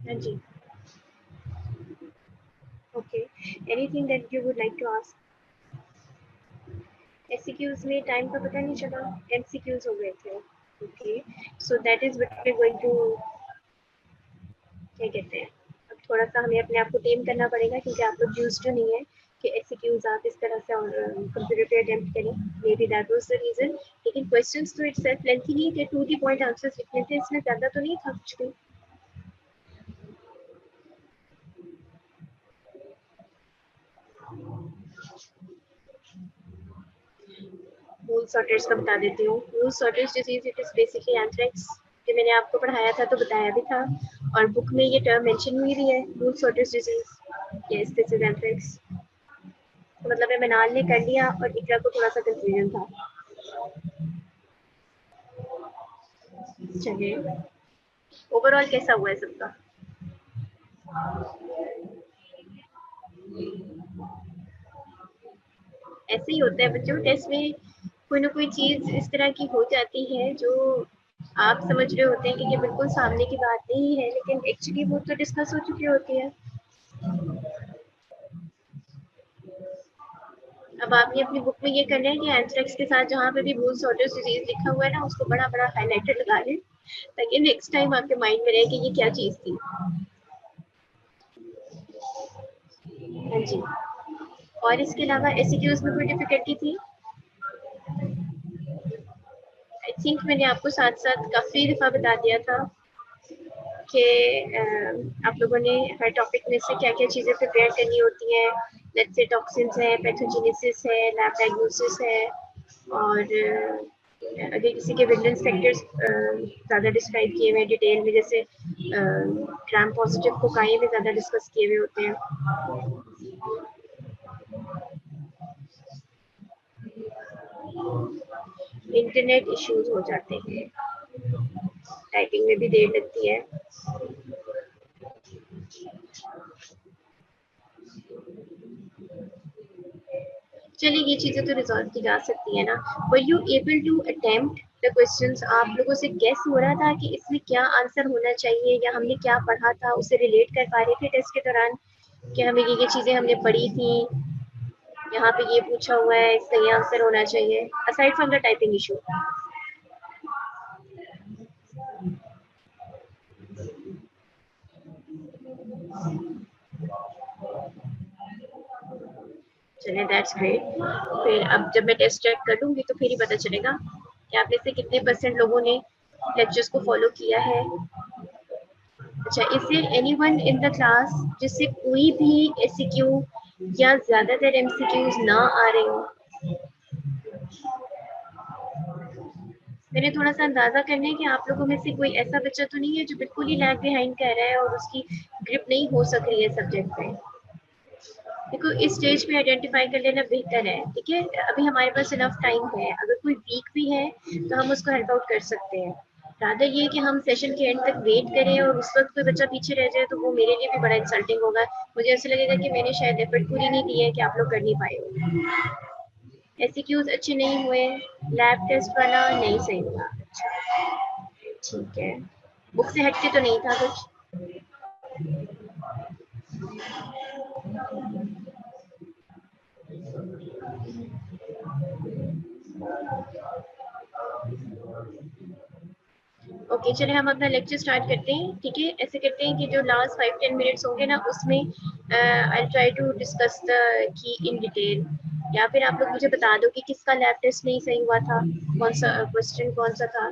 हाँ जी, okay, anything that you would like to ask? SCQs में टाइम का पता नहीं चला, एमसीक्यूज हो गए थे। Okay, so that is what we are going to, क्या कहते हैं, अब थोड़ा सा हमें अपने आप को टेम करना पड़ेगा क्योंकि आप लोग यूज्ड तो नहीं है कि एससीक्यूज आप इस तरह से कंप्यूटर पे अटेम्प्ट करें। May be that was the reason. लेकिन क्वेश्चंस तो इटसेल्फ लेंथी नहीं थे, टू द पॉइंट आंसर्स लिखने थे, इसमें ज़्यादा तो नहीं था कुछ भी। वूल सॉर्टर्स का बता देती हूँ। Wool sorters disease it is basically anthrax, कि मैंने आपको पढ़ाया था तो बताया भी था, और बुक में ये टर्म मेंशन हुई भी है, wool sorters disease. Yes, this is anthrax. तो मतलब मैं मनाल ने कर लिया और इकरा को थोड़ा सा कंफ्यूजन था। चलिए, ओवरऑल कैसा हुआ है सबका? ऐसे ही होता है बच्चों, टेस्ट में कोई ना कोई चीज इस तरह की हो जाती है जो आप समझ रहे होते हैं कि ये बिल्कुल सामने की बात नहीं है, लेकिन एक्चुअली वो तो डिस्कस हो चुकी होती है। अब आपने अपनी बुक में ये करना है कि एंथ्रेक्स के साथ जहाँ पे भी वूल सॉर्टर्स डिजीज लिखा हुआ है ना, उसको बड़ा बड़ा हाईलाइटर लगा लें, ताकि नेक्स्ट टाइम आपके माइंड में रहे कि ये क्या चीज थी। हाँ जी, और इसके अलावा एससीक्यूज में कोई डिफिकल्टी थी? आई थिंक मैंने आपको साथ साथ काफी दफा बता दिया था कि आप लोगों ने हर टॉपिक में से क्या क्या चीज़ें प्रिपेयर करनी होती हैं। लेट्स से टॉक्सिन्स है, पैथोजेनेसिस है, लैब डायग्नोसिस है, और अगर किसी के विजिलेंस फैक्टर्स ज़्यादा डिस्क्राइब किए हुए हैं डिटेल में, जैसे ग्राम पॉजिटिव कोकाइन में ज़्यादा डिस्कस किए हुए होते हैं। इंटरनेट इश्यूज हो जाते हैं, टाइपिंग में भी देर लगती है। चलिए, ये चीजें तो रिजॉल्व की जा सकती है ना। Were you able to attempt the questions? आप लोगों से गेस हो रहा था कि इसमें क्या आंसर होना चाहिए, या हमने क्या पढ़ा था उसे रिलेट कर पा रहे थे टेस्ट के दौरान, कि हमें ये चीजें हमने पढ़ी थी, यहाँ पे ये पूछा हुआ है, इसका ये आंसर होना चाहिए, aside from the typing issue. चलिए, दैट्स ग्रेट। फिर अब जब मैं टेस्ट चेक कर लूंगी तो फिर ही पता चलेगा कि आप में से कितने परसेंट लोगों ने लेक्चर्स को फॉलो किया है। अच्छा, is there anyone in the class जिससे कोई भी एमसीक्यू या ज्यादातर एमसीक्यूज ना आ रहे हो? मैंने थोड़ा सा अंदाजा करना है कि आप लोगों में से कोई ऐसा बच्चा तो नहीं है जो बिल्कुल ही लैग बिहाइंड कर रहा है और उसकी ग्रिप नहीं हो सक रही है सब्जेक्ट पे। देखो, इस स्टेज पे आइडेंटिफाई कर लेना बेहतर है, ठीक है? अभी हमारे पास इनफ टाइम है, अगर कोई वीक भी है तो हम उसको हेल्प आउट कर सकते हैं। रादर ये कि हम सेशन के एंड तक वेट करें और उस वक्त कोई बच्चा पीछे रह जाए तो वो मेरे लिए भी बड़ा इंसल्टिंग होगा। मुझे ऐसा लगेगा कि मैंने शायद एफर्ट पूरी नहीं दी है कि आप लोग कर नहीं पाए हो। एससीक्यूज अच्छे नहीं हुए, लैब टेस्ट वाला नहीं सही हुआ। ठीक है, बुक से हटके तो नहीं था कुछ? ओके, चलिए हम अपना लेक्चर स्टार्ट करते हैं, ठीक है? ऐसे करते हैं कि जो लास्ट 5-10 मिनट्स होंगे ना, उसमें I try to discuss the key in detail, या फिर आप लोग मुझे बता दो कि किसका लैब टेस्ट नहीं सही हुआ था, कौन सा क्वेश्चन कौन सा था।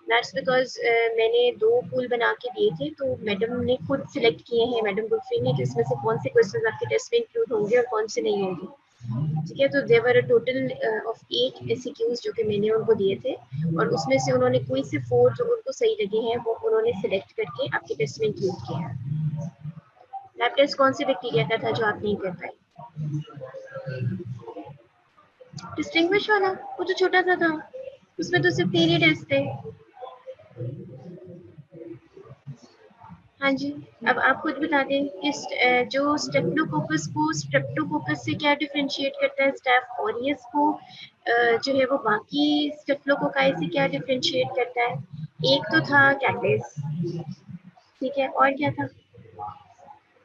दैट्स बिकॉज मैंने 2 पूल बना के दिए थे, तो मैडम ने खुद सिलेक्ट किए हैं, मैडम गुरफ्री ने, कि इसमें से कौन से क्वेश्चन आपके टेस्ट में इंक्लूड होंगे और कौन से नहीं होंगे। ठीक है, तो देवर टोटल ऑफ 8 एससीक्यूज जो कि मैंने उनको दिए थे, और उसमें से उन्होंने कोई से 4 जो उनको सही लगे हैं वो उन्होंने सिलेक्ट करके आपके टेस्ट में इंक्लूड किया है। लैब टेस्ट कौन से बैक्टीरिया का था जो आप नहीं कर पाए? डिस्टिंग्विश वाला, वो तो छोटा सा था, उसमें तो सिर्फ 3 ही टेस्ट थे। हाँ जी, अब आप खुद बता दें कि जो स्टेप्टोकोकस को स्ट्रेप्टोकोकस से क्या डिफरेंशिएट करता है, स्टेफ ऑरियस को जो है वो बाकी स्टेप्टोकोकाई से क्या डिफरेंशिएट करता है? एक तो था कैटलेस, ठीक है, और क्या था?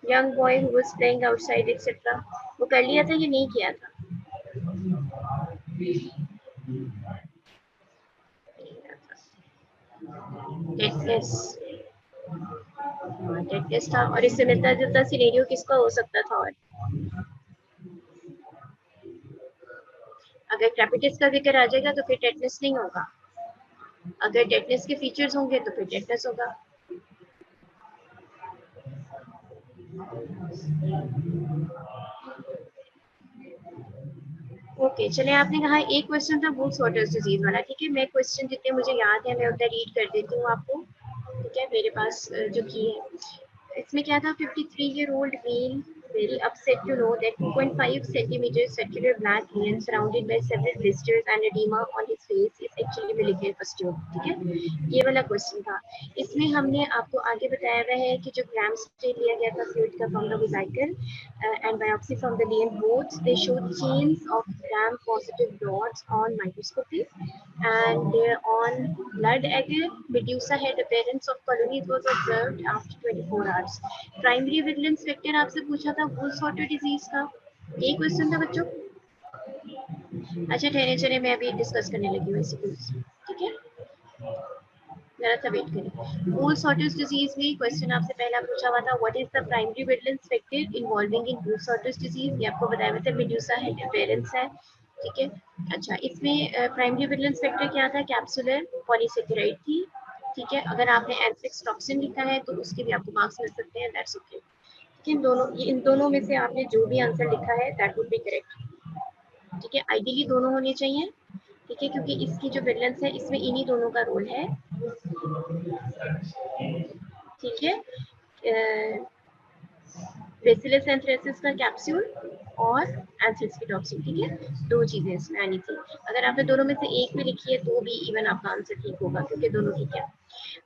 Young boy who was playing outside etcetera, वो कर लिया था या नहीं किया था? टेटनेस, टेटनेस था। और इससे मिलता जुलता सिनेरियो किसका हो सकता था? और अगर कैपिटिस का जिक्र आ जाएगा तो फिर टेटनेस नहीं होगा, अगर टेटनेस के फीचर्स होंगे तो फिर टेटनेस होगा। ओके चलिए, आपने कहा एक क्वेश्चन था वुल्स वाटर्स डिजीज वाला, ठीक है। मैं क्वेश्चन जितने मुझे याद है मैं उतना रीड कर देती हूँ आपको, ठीक है। मेरे पास जो की है इसमें क्या था, 53-year-old male very upset to know that 2.5 centimeter circular black lesion surrounded by several blisters and edema on his face is actually malignant pustule, ठीक है। ये वाला क्वेश्चन था। इसमें हमने आपको आगे बताया हुआ है कि जो ग्राम स्टेन लिया गया था फ्लूइड का from the vesicle and biopsy from the lesion, both they showed chains of gram positive dots on microscopy, and on blood agar medusa head appearance of colonies was observed after 24 hours. Primary vigilance vector आपसे पूछा था Wolves water disease का, यही question था बच्चों। अच्छा ठहरे, चले मैं अभी डिस्कस करने लगी हूँ इसी को, ठीक है। जरा सा वेट करें। वुल्स वाटर्स डिजीज में क्वेश्चन आपसे पहला पूछा हुआ था, what is the primary vigilance factor involving in Wolves waters disease, ये आपको बताया हुआ था मेडुसा हेड अपीयरेंस है, ठीक है। अच्छा इसमें प्राइमरी विजिलेंस फैक्टर क्या था, कैप्सुलर पॉलीसेकेराइड थी, ठीक है। अगर आपने एंथ्रेक्स टॉक्सिन लिखा है तो उसके भी आपको मार्क्स मिल सकते हैं, दैट्स ओके। इन दोनों में से आपने जो भी आंसर लिखा है दैट वुड बी करेक्ट, ठीक है। आइडियली दोनों होने चाहिए, ठीक है, क्योंकि इसकी जो विजिलेंस है इसमें इन्हीं दोनों का रोल है, ठीक है। बेसिलस एंथ्रेसिस का कैप्सूल और एंथ्रेक्स की टॉक्सिन, ठीक है, दो चीजें इसमें आनी थी। अगर आपने दोनों में से एक भी लिखी है तो भी इवन आपका आंसर ठीक होगा, क्योंकि दोनों ठीक है।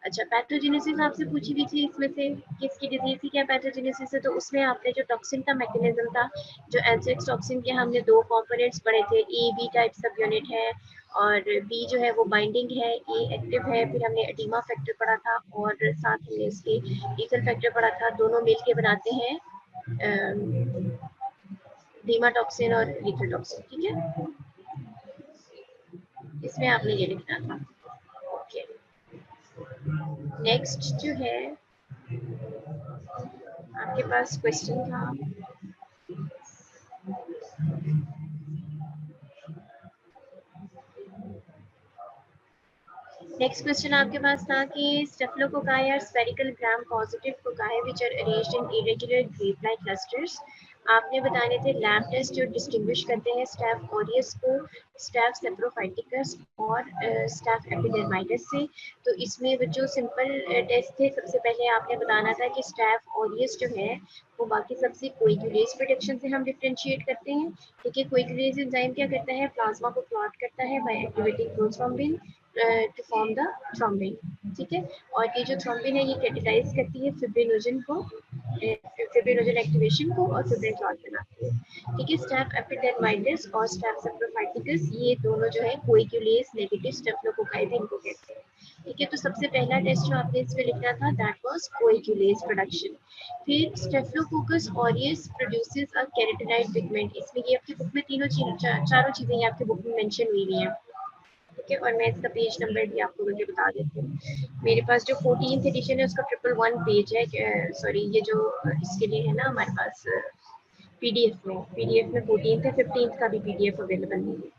अच्छा पैथोजेनेसिस आपसे पूछी हुई थी, इसमें से किसकी डिजीज थी, क्या पैथोजेनेसिस है, तो उसमें आपने जो टॉक्सिन का मैकेनिज्म था, जो एंथ्रेक्स टॉक्सिन के हमने दो कंपोनेंट्स पढ़े थे, ए बी टाइप सब यूनिट है और बी जो है वो बाइंडिंग है, ए एक्टिव है, फिर हमने एडिमा फैक्टर पढ़ा था और साथ हमने इसके लीथल फैक्टर पढ़ा था, दोनों मिलके बनाते हैं धीमा टॉक्सिन और लीथल टॉक्सिन, ठीक है। इसमें आपने ये लिखना था, ओके। नेक्स्ट जो है आपके पास क्वेश्चन था, नेक्स्ट क्वेश्चन आपके पास था कि staphylococci are spherical gram positive cocci which are arranged in irregular grape like clusters. आपने बताने थे लैब टेस्ट जो डिस्टिंग्विश करते हैं स्टेफ ऑरियस को स्टेफ सेप्रोफाइटिकस और स्टेफ एपिडर्माइटिस से। तो इसमें जो सिंपल टेस्ट थे, सबसे पहले आपने बताना था कि स्टेफ ऑरियस जो है वो बाकी सबसे कोएगुलेज प्रोडक्शन से हम डिफरेंशिएट करते हैं, ठीक है। कोएगुलेज एंजाइम क्या करता है, प्लाज्मा को क्लॉट करता है by activating prothrombin to form the thrombin, ठीक है। और ये जो थ्रोम्बिन है ये कैटेलाइज करती है फिब्रिनोजन को, फिब्रिनोजन एक्टिवेशन को, और फिब्रिन क्लॉट बनाती है, ठीक है। स्टेफ एपिडर्माइटिस और स्टेफ सेप्रोफाइटिकस ये दोनों जो है कोएगुलेज नेगेटिव स्टेफिलोकोकाई भी इनको कहते हैं, ठीक है। तो सबसे पहला टेस्ट जो आपने इसमें लिखना था दैट वाज कोएगुलेज प्रोडक्शन। फिर Staphylococcus aureus produces a carotenoid pigment, इसमें ये आपकी बुक में तीनों चारों चीजें ये आपकी बुक में मेंशन हुई हुई हैं, ठीक है। और मैं इसका पेज नंबर भी आपको मुझे बता देती हूँ। मेरे पास जो 14th एडिशन है उसका 111 पेज है, सॉरी ये जो इसके लिए है ना हमारे पास पीडीएफ में 14th है, 15th का भी पीडीएफ अवेलेबल नहीं है,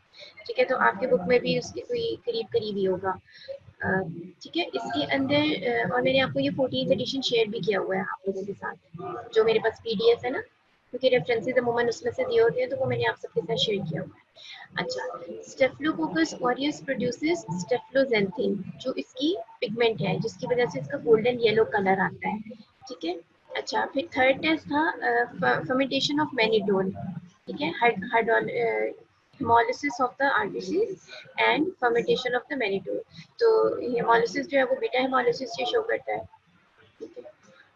ठीक है। तो आपके बुक में भी उसके कोई करीब करीब ही होगा, ठीक है। इसके अंदर और मैंने आपको ये 14th एडिशन शेयर भी किया हुआ है आप लोगों के साथ, जो मेरे पास पीडीएफ है ना, क्योंकि रेफरेंसेस अमूमन उसमें से दिए होते हैं तो वो मैंने आप सबके साथ शेयर किया हुआ है। अच्छा स्टेफिलोकोकस ऑरियस प्रोड्यूसेस स्टेफिलोजेंथिन, जो इसकी पिगमेंट है जिसकी वजह से इसका गोल्डन येलो कलर आता है, ठीक है। अच्छा फिर थर्ड टेस्ट था फर्मेंटेशन ऑफ मैनिटोल, ठीक है, हेमोलिसिस ऑफ द आर्टिसिस and fermentation of the mannitol. तो हेमोलिसिस जो है वो बीटा हेमोलिसिस ये शो करता है, ठीक है।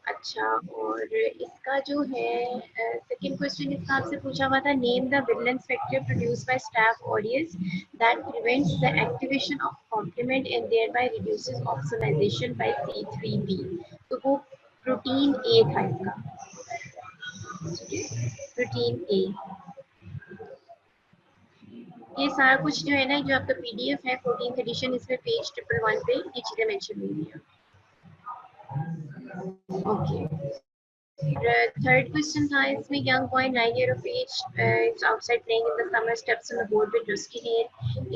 अच्छा और इसका जो है सेकंड क्वेश्चन इसका आपसे पूछा हुआ था, name the virulence factor produced by staph ऑडियंस that prevents the activation of complement and thereby reduces opsonization by C3b। तो वो प्रोटीन ए था इसका, रूटीन ए। ये सारा कुछ जो है ना, जो आपका पीडीएफ है 14th एडिशन, इसमें पेज 111 पे ये चीजें मेंशन हुई है। ओके, थर्ड क्वेश्चन था इसमें, young boy 9 year of age is outside playing in the summer, steps on the board with rusty hair।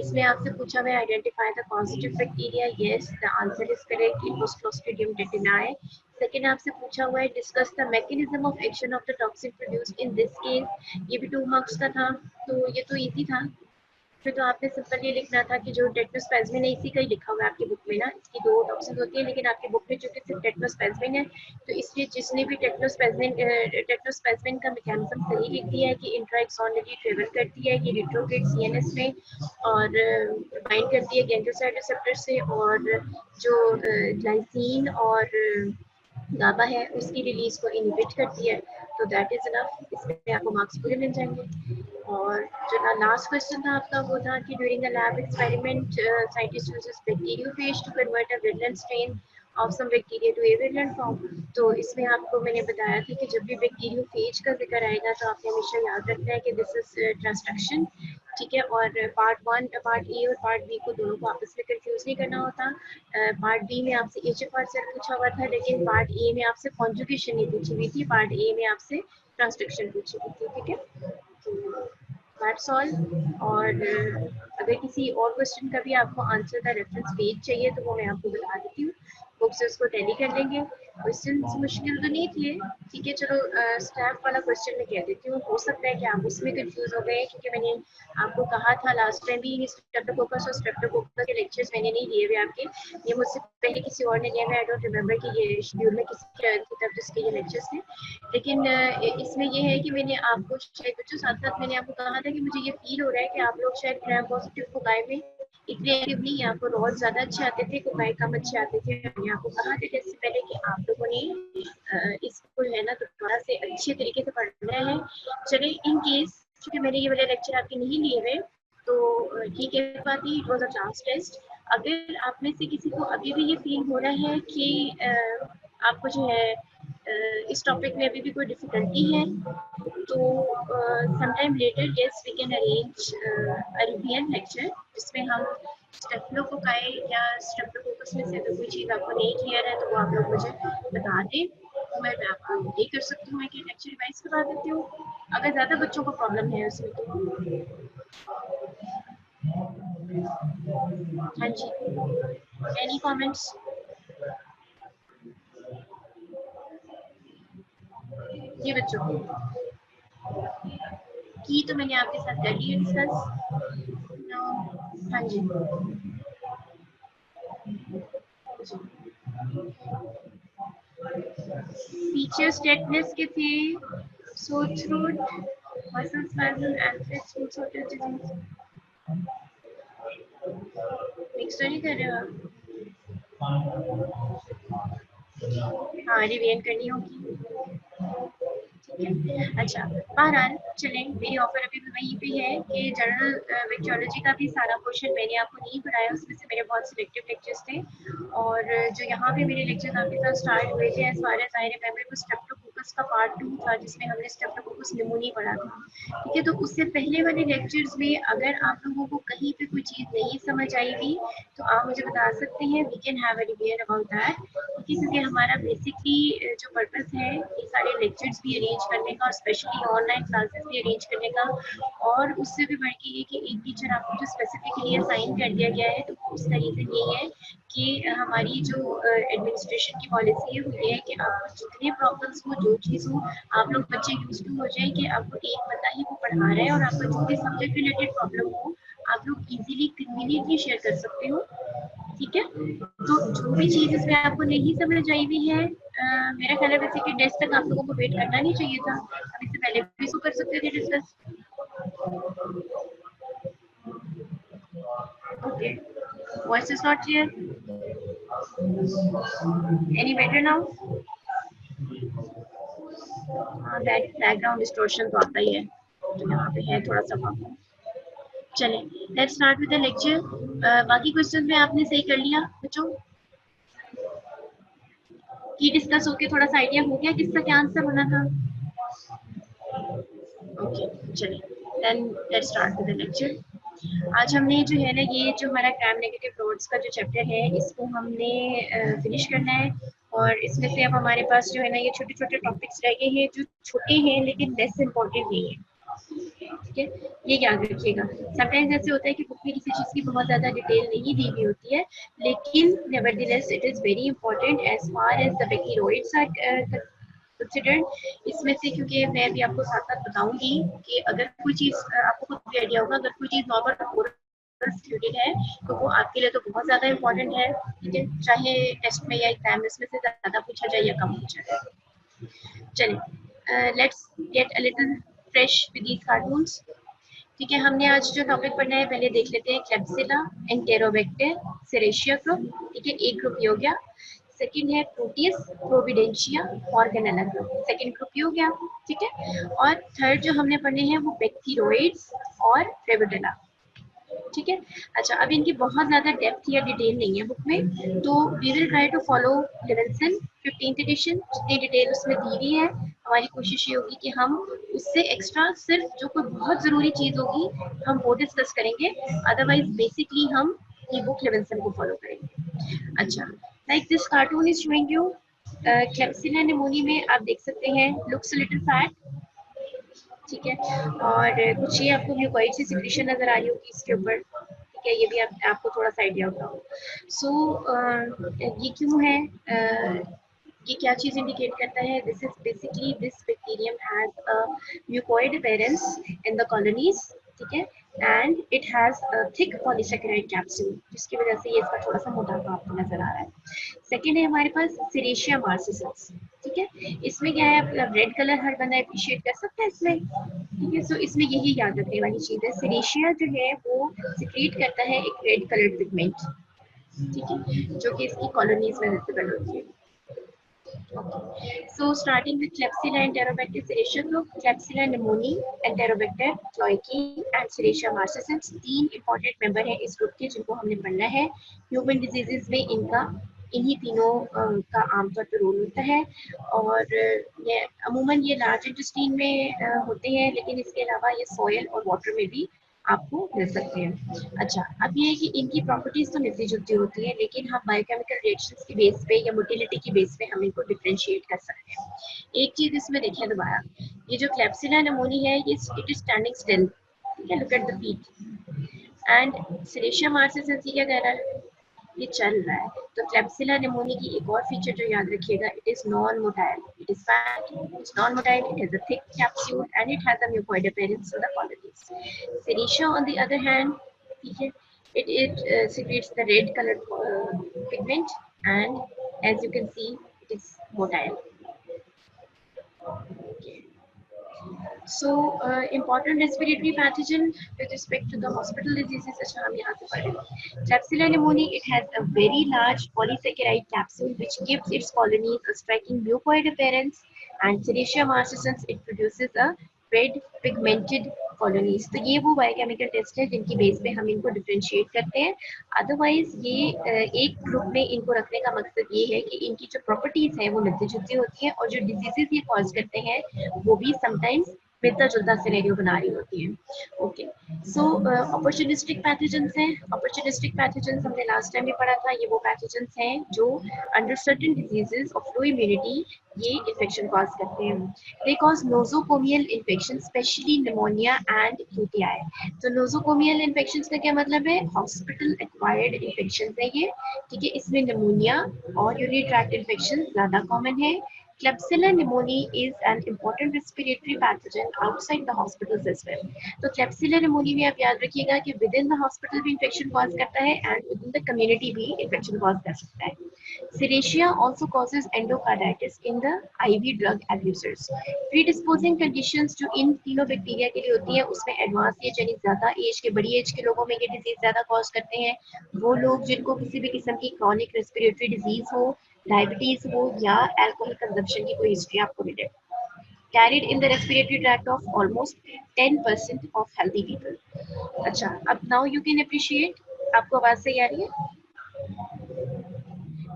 इसमें आपसे पूछा हुआ है identify the positive bacteria. Yes, the answer is correct, it was Clostridium tetani. Second आपसे पूछा हुआ है discuss the mechanism of action of the toxin produced in this case. ये भी 2 मार्क्स का था, तो ये तो इजी था। फिर तो आपने सिंपल ये लिखना था कि जो टेट्नोस्पेज़मिन है, इसी का ही लिखा हुआ है आपकी बुक में ना, इसकी 2 टॉक्सिन होती है, लेकिन आपकी बुक में चूंकि सिर्फ टेट्नोस्पेज़मिन है, तो इसलिए जिसने भी टेट्नोस्पेज़मिन का मैकेनिज्म सही लिख दिया है कि इंट्राएक्सोनली ट्रेवल करती है, ये रिट्रोग्रेड सीएनएस में और बाइंड करती है गैंग्लियोसाइड रिसेप्टर से, और जो ग्लाइसिन और गाबा है उसकी रिलीज को इनहिबिट करती है। तो दैट इज इनफ, इसमें आपको मार्क्स पूरे मिल जाएंगे। और जो लास्ट क्वेश्चन था आपका वो था कि during the lab experiment scientist uses bacteriophage to convert a virulent strain of some bacteria to a virulent form. तो इसमें आपको मैंने बताया था कि जब भी बैक्टीरियोफेज का जिक्र आएगा तो आपने हमेशा याद रखना है कि दिस इज ट्रांसडक्शन, ठीक है। और पार्ट 1, पार्ट ए और पार्ट बी को दोनों को आपस में कंफ्यूज नहीं करना होता। पार्ट बी में आपसे एचएफआर सेल पूछा हुआ था, लेकिन पार्ट ए में आपसे कॉन्जुगेशन नहीं पूछी हुई थी, पार्ट ए में आपसे ट्रांसडक्शन पूछी हुई थी, ठीक है। That's all. और अगर किसी और क्वेश्चन का भी आपको आंसर का रेफरेंस पेज चाहिए तो वो मैं आपको बता देती हूँ, बुक से उसको टैली कर लेंगे। क्वेश्चन मुश्किल तो नहीं थे, ठीक है। चलो स्टैफ वाला क्वेश्चन मैं कह देती हूँ, हो सकता है कि आप उसमें कंफ्यूज हो गए, क्योंकि मैंने आपको कहा था लास्ट टाइम भी स्ट्रेप्टोकोकस और स्ट्रेप्टोकोकस के लेक्चर्स मैंने नहीं लिए हुए आपके, ये मुझसे पहले किसी और ने लिया है। आई डोंट रिमेम्बर कि ये शेड्यूल में किसी की तरफ जिसके ये लेक्चर्स थे, लेकिन इसमें ये है कि मैंने आपको शायद बच्चों साथ साथ मैंने आपको कहा था कि मुझे ये फील हो रहा है कि आप लोग शायद ग्राम पॉजिटिव कोकाई में इतने एक्टिव नहीं, आपको रोल ज्यादा अच्छे आते थे, कोकाई कम अच्छे आते थे। मैंने आपको कहा था इससे पहले कि आप लोगों ने इसको है ना दोबारा से अच्छे तरीके से पढ़ना है। चले इन केस क्योंकि मैंने ये वाले लेक्चर आपके नहीं लिए हुए, तो ठीक है बात ही, it was a class test. अगर आप में से किसी को अभी भी ये फील हो रहा है कि आपको जो है इस टॉपिक में अभी भी कोई डिफिकल्टी है, तो sometime later yes we can arrange a revision lecture जिसमें हम स्टेफिलोकोकाई या स्ट्रेप्टोकोकस में से अगर कोई चीज़ आपको नहीं क्लियर है तो वो आप लोग मुझे बता दें, तो मैं आपको ये कर सकती हूँ कि लेक्चर रिवाइज करवा देती हूँ अगर ज़्यादा बच्चों को प्रॉब्लम है उसमें तो। हाँ जी, एनी कमेंट्स? जी बच्चों, की तो मैंने आपके साथ कर ली है डिस्कस। हाँ जी, फीचर्स टेटनेस के थे, sore throat, muscle spasm, anthrax, food shortage disease. Mix तो नहीं कर रहे हो आप? हाँ, रिवीजन करनी होगी। अच्छा, बहरहाल चलें, मेरी ऑफर अभी भी वहीं पे है कि जनरल विक्टोलॉजी का भी सारा क्वेश्चन मैंने आपको नहीं पढ़ाया, उसमें से मेरे बहुत सिलेक्टिव लेक्चर्स थे, और जो यहाँ पे मेरे लेक्चर आपके साथ स्टार्ट हुए थे as far as I remember वो स्ट्रेप्टोकोकस का पार्ट 2 था जिसमें हमने स्ट्रेप्टोकोकस निमोनिया पढ़ा था, ठीक है। तो उससे पहले वाले लेक्चर्स में अगर आप लोगों को कहीं पे कोई चीज़ नहीं समझ आई हुई तो आप मुझे बता सकते हैं, we can have a revision about that, क्योंकि हमारा बेसिकली जो पर्पस है ये सारे लेक्चर्स भी अरेंज करने का और स्पेशली ऑनलाइन क्लासेस भी अरेंज करने का, और उससे भी बढ़ के ये कि एक टीचर आपको जो स्पेसिफिकली असाइन कर दिया गया है, तो उसका रीज़न ये है कि हमारी जो एडमिनिस्ट्रेशन की पॉलिसी है वो ये है कि आपको जितने प्रॉब्लम्स हो, जो चीज़ हो, आप लोग बच्चे यूज टू हो जाए कि आपको एक बंदा ही वो पढ़ा रहा है और आपको जो भी सब्जेक्ट रिलेटेड प्रॉब्लम हो आप लोग इजीली कन्वीनियंटली शेयर कर सकते हो, ठीक है। तो जो भी चीज़ इसमें आपको नहीं समझ आई हुई है, मेरा ख्याल है वैसे कि टेस्ट तक आप लोगों को वेट करना नहीं चाहिए था, हम इससे पहले भी इसको कर सकते थे discuss. Okay, voice is not clear, any better now? That background distortion तो आता ही है, तो यहाँ पे है थोड़ा सा प्रॉब्लम। चलें, let's start with the lecture. बाकी क्वेश्चन में आपने सही कर लिया बच्चों? की डिस्कस होके थोड़ा सा आइडिया हो गया किसका क्या आंसर होना था? ओके, चलिए then let's start with the lecture. आज हमने जो है ना, ये जो हमारा ग्राम नेगेटिव रोड्स का जो चैप्टर है, इसको हमने फिनिश करना है। और इसमें से अब हमारे पास जो है ना, ये छोटे छोटे टॉपिक्स रह गए हैं जो छोटे हैं लेकिन लेस इम्पोर्टेंट नहीं है। ठीक है, ये याद रखिएगा। समटाइम्स ऐसे होता है कि बुक में किसी चीज़ की बहुत ज़्यादा डिटेल नहीं दी हुई होती है, लेकिन nevertheless it is very important as far as the bacteroides are considered. इसमें से, क्योंकि मैं भी आपको साथ साथ बताऊंगी कि अगर कोई चीज़ आपको खुद भी आइडिया होगा, अगर कोई चीज़ नॉर्मल ओरल स्टूडेंट है तो वो आपके लिए तो बहुत ज़्यादा इंपॉर्टेंट है। ठीक है, चाहे टेस्ट में या एग्जाम में इसमें से ज़्यादा पूछा जाए या कम पूछा जाए। चलिए, let's get a little fresh with these cartoons. ठीक है, हमने आज जो टॉपिक पढ़ना है पहले देख लेते हैं। Klebsiella, Enterobacter, Serratia group. ठीक है, एक ग्रुप ये हो गया। सेकंड है Proteus, Providencia, Morganella group, second group ये हो गया। ठीक है, और थर्ड जो हमने पढ़ने हैं वो बैक्टीरोइड्स और रेविडेला। ठीक है, अच्छा, अब इनकी बहुत ज्यादा डेप्थ या डिटेल नहीं है बुक में, तो we will try to follow Levinson 15th edition. जितनी डिटेल उसमें दी हुई है, हमारी कोशिश ये होगी कि हम उससे एक्स्ट्रा सिर्फ जो कोई बहुत जरूरी चीज होगी हम वो डिस्कस करेंगे। अदरवाइज बेसिकली हम ये बुक लेवेंसन को फॉलो करेंगे। अच्छा, like this cartoon is showing you Klebsiella pneumoniae में आप देख सकते हैं, लुक्स लिटिल फैट। ठीक है, और कुछ ये आपको म्यूकोइड सी सिक्रीशन नजर आ रही होगी इसके ऊपर। ठीक है, ये भी आपको थोड़ा सा आइडिया होगा। सो ये क्यों है, ये क्या चीज इंडिकेट करता है? This is basically this bacterium has a mucoid appearance in the colonies. ठीक है, and it has a thick polysaccharide capsule, जिसकी वजह से ये इसका थोड़ा सा मोटापा आपको नजर आ रहा है। सेकेंड है हमारे पास सिरेशिया मार्सिसस। ठीक है, इसमें क्या है, आप रेड कलर हर बंदा अप्रिशिएट कर सकता है इसमें। ठीक है, सो इसमें यही याद रखने वाली चीज है, सिरेशिया जो है वो सिक्रीट करता है एक रेड कलर पिगमेंट। ठीक है, जो कि इसकी कॉलोनीज में विजिबल होती है। So starting with Klebsiella enterobacter serratia group, Klebsiella pneumoniae, enterobacter cloacae and Serratia marcescens तीन इंपॉर्टेंट मेंबर हैं इस ग्रुप के जिनको हमने पढ़ना है। ह्यूमन डिजीजेस में इनका इन्हीं तीनों का आमतौर पर रोल होता है। और ये अमूमन ये लार्ज इंटेस्टाइन में होते हैं, लेकिन इसके अलावा ये सॉयल और वाटर में भी आपको मिल सकते हैं। अच्छा, अब ये है कि इनकी प्रॉपर्टीज तो मिलती जुलती होती है, लेकिन हम बायोकेमिकल रिएक्शंस की बेस पे या मोटिलिटी की बेस पे हम इनको डिफरेंशिएट कर सकते हैं। एक चीज इसमें देखिए दोबारा, ये जो क्लेप्सिला निमोनी है ये इट इज स्टैंडिंग स्टिल। ठीक है, look at the feet. And Serratia marcescens क्या कह रहा है, ये चल रहा है। तो क्लेप्सिला निमोनी की एक और फीचर जो याद रखिएगा, it is non motile, it is fat, it's non motile, it has a thick capsule and it has a mucoid appearance in the colonies. Serratia on the other hand, ठीक है, it secretes the red colored pigment, and as you can see it is motile. So important respiratory pathogen with respect to the hospital diseases, अच्छा हम यहाँ से पढ़ रहे हैं। Klebsiella pneumoniae, it has a very large polysaccharide capsule which gives its colonies a striking mucoid appearance, and Serratia marcescens, it produces a red pigmented colonies। तो ये वो बायोकेमिकल टेस्ट है जिनकी बेस पे हम इनको डिफरेंशिएट करते हैं। अदरवाइज ये एक ग्रुप में इनको रखने का मकसद ये है कि इनकी जो प्रॉपर्टीज है वो मिलती जुलती होती है, और जो डिजीजेस ये कॉज करते हैं वो भी समटाइम्स मिलता जुलता सिनेरियो बना रही होती है। ओके, सो अपॉर्चुनिस्टिक पैथोजेंस हैं। अपॉर्चुनिस्टिक पैथोजेंस हमने लास्ट टाइम भी पढ़ा था, ये वो पैथोजेंस हैं जो under certain diseases of low immunity ये इन्फेक्शन कॉज करते हैं। They cause nosocomial infection, specially pneumonia and UTI. तो नोजोकोमियल इन्फेक्शन का क्या मतलब है, हॉस्पिटल एक्वायर्ड इन्फेक्शन है ये। ठीक है, इसमें निमोनिया और यूरिनरी ट्रैक्ट इन्फेक्शन ज्यादा कॉमन है। Klebsiella pneumoniae is an important respiratory pathogen outside the hospitals as well. तो Klebsiella pneumoniae में आप याद रखिएगा कि within the hospital भी infection cause करता है and within the community भी infection cause कर सकता है. Serratia also causes endocarditis in the IV drug abusers. Predisposing conditions जो इन तीनों बैक्टीरिया के लिए होती है, उसमें एडवांस एज यानी ज्यादा एज के, बड़ी एज के लोगों में ये डिजीज ज्यादा कॉज करते हैं। वो लोग जिनको किसी भी किस्म की क्रॉनिक रेस्पिरेटरी डिजीज हो, डायबिटीज हो या अल्कोहल कंजम्पशन की कोई हिस्ट्री आपको मिले, carried in the respiratory tract of almost 10% of healthy people. अच्छा, अब now you can appreciate, आपको आवाज सही आ रही है?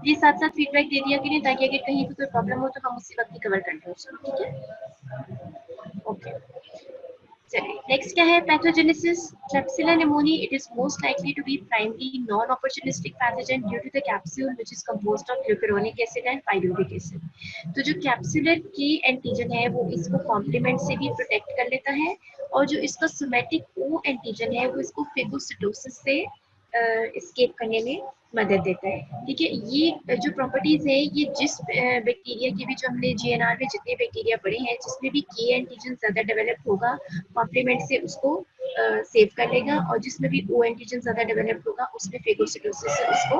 ये साथ साथ फीडबैक दे दिया कि नहीं, ताकि अगर कहीं पे कोई प्रॉब्लम हो तो हम उसी वक्त ही कवर कर लें उसको। ठीक है, ओके। चलिए नेक्स्ट क्या है pathogenesis Klebsiella pneumoniae it is most likely to be primary non opportunistic pathogen due to the capsule which is composed of glucuronic acid and pyruvic acid. तो जो कैप्सुलर की एंटीजन है वो इसको कॉम्प्लीमेंट से भी प्रोटेक्ट कर लेता है और जो इसका सोमेटिक ओ एंटीजन है वो इसको फेगोसिटोसिस से एस्केप करने में मदद देता है। ठीक है, ये जो प्रॉपर्टीज है ये जिस बैक्टीरिया की भी जो हमने जीएनआर में जितने बैक्टीरिया पढ़े हैं जिसमें भी के एंटीजन ज्यादा डेवलप होगा कॉम्प्लीमेंट से उसको सेव कर लेगा और जिसमें भी ओ एंटीजन ज्यादा डेवलप होगा उसमें फेगोसिटोसिस से उसको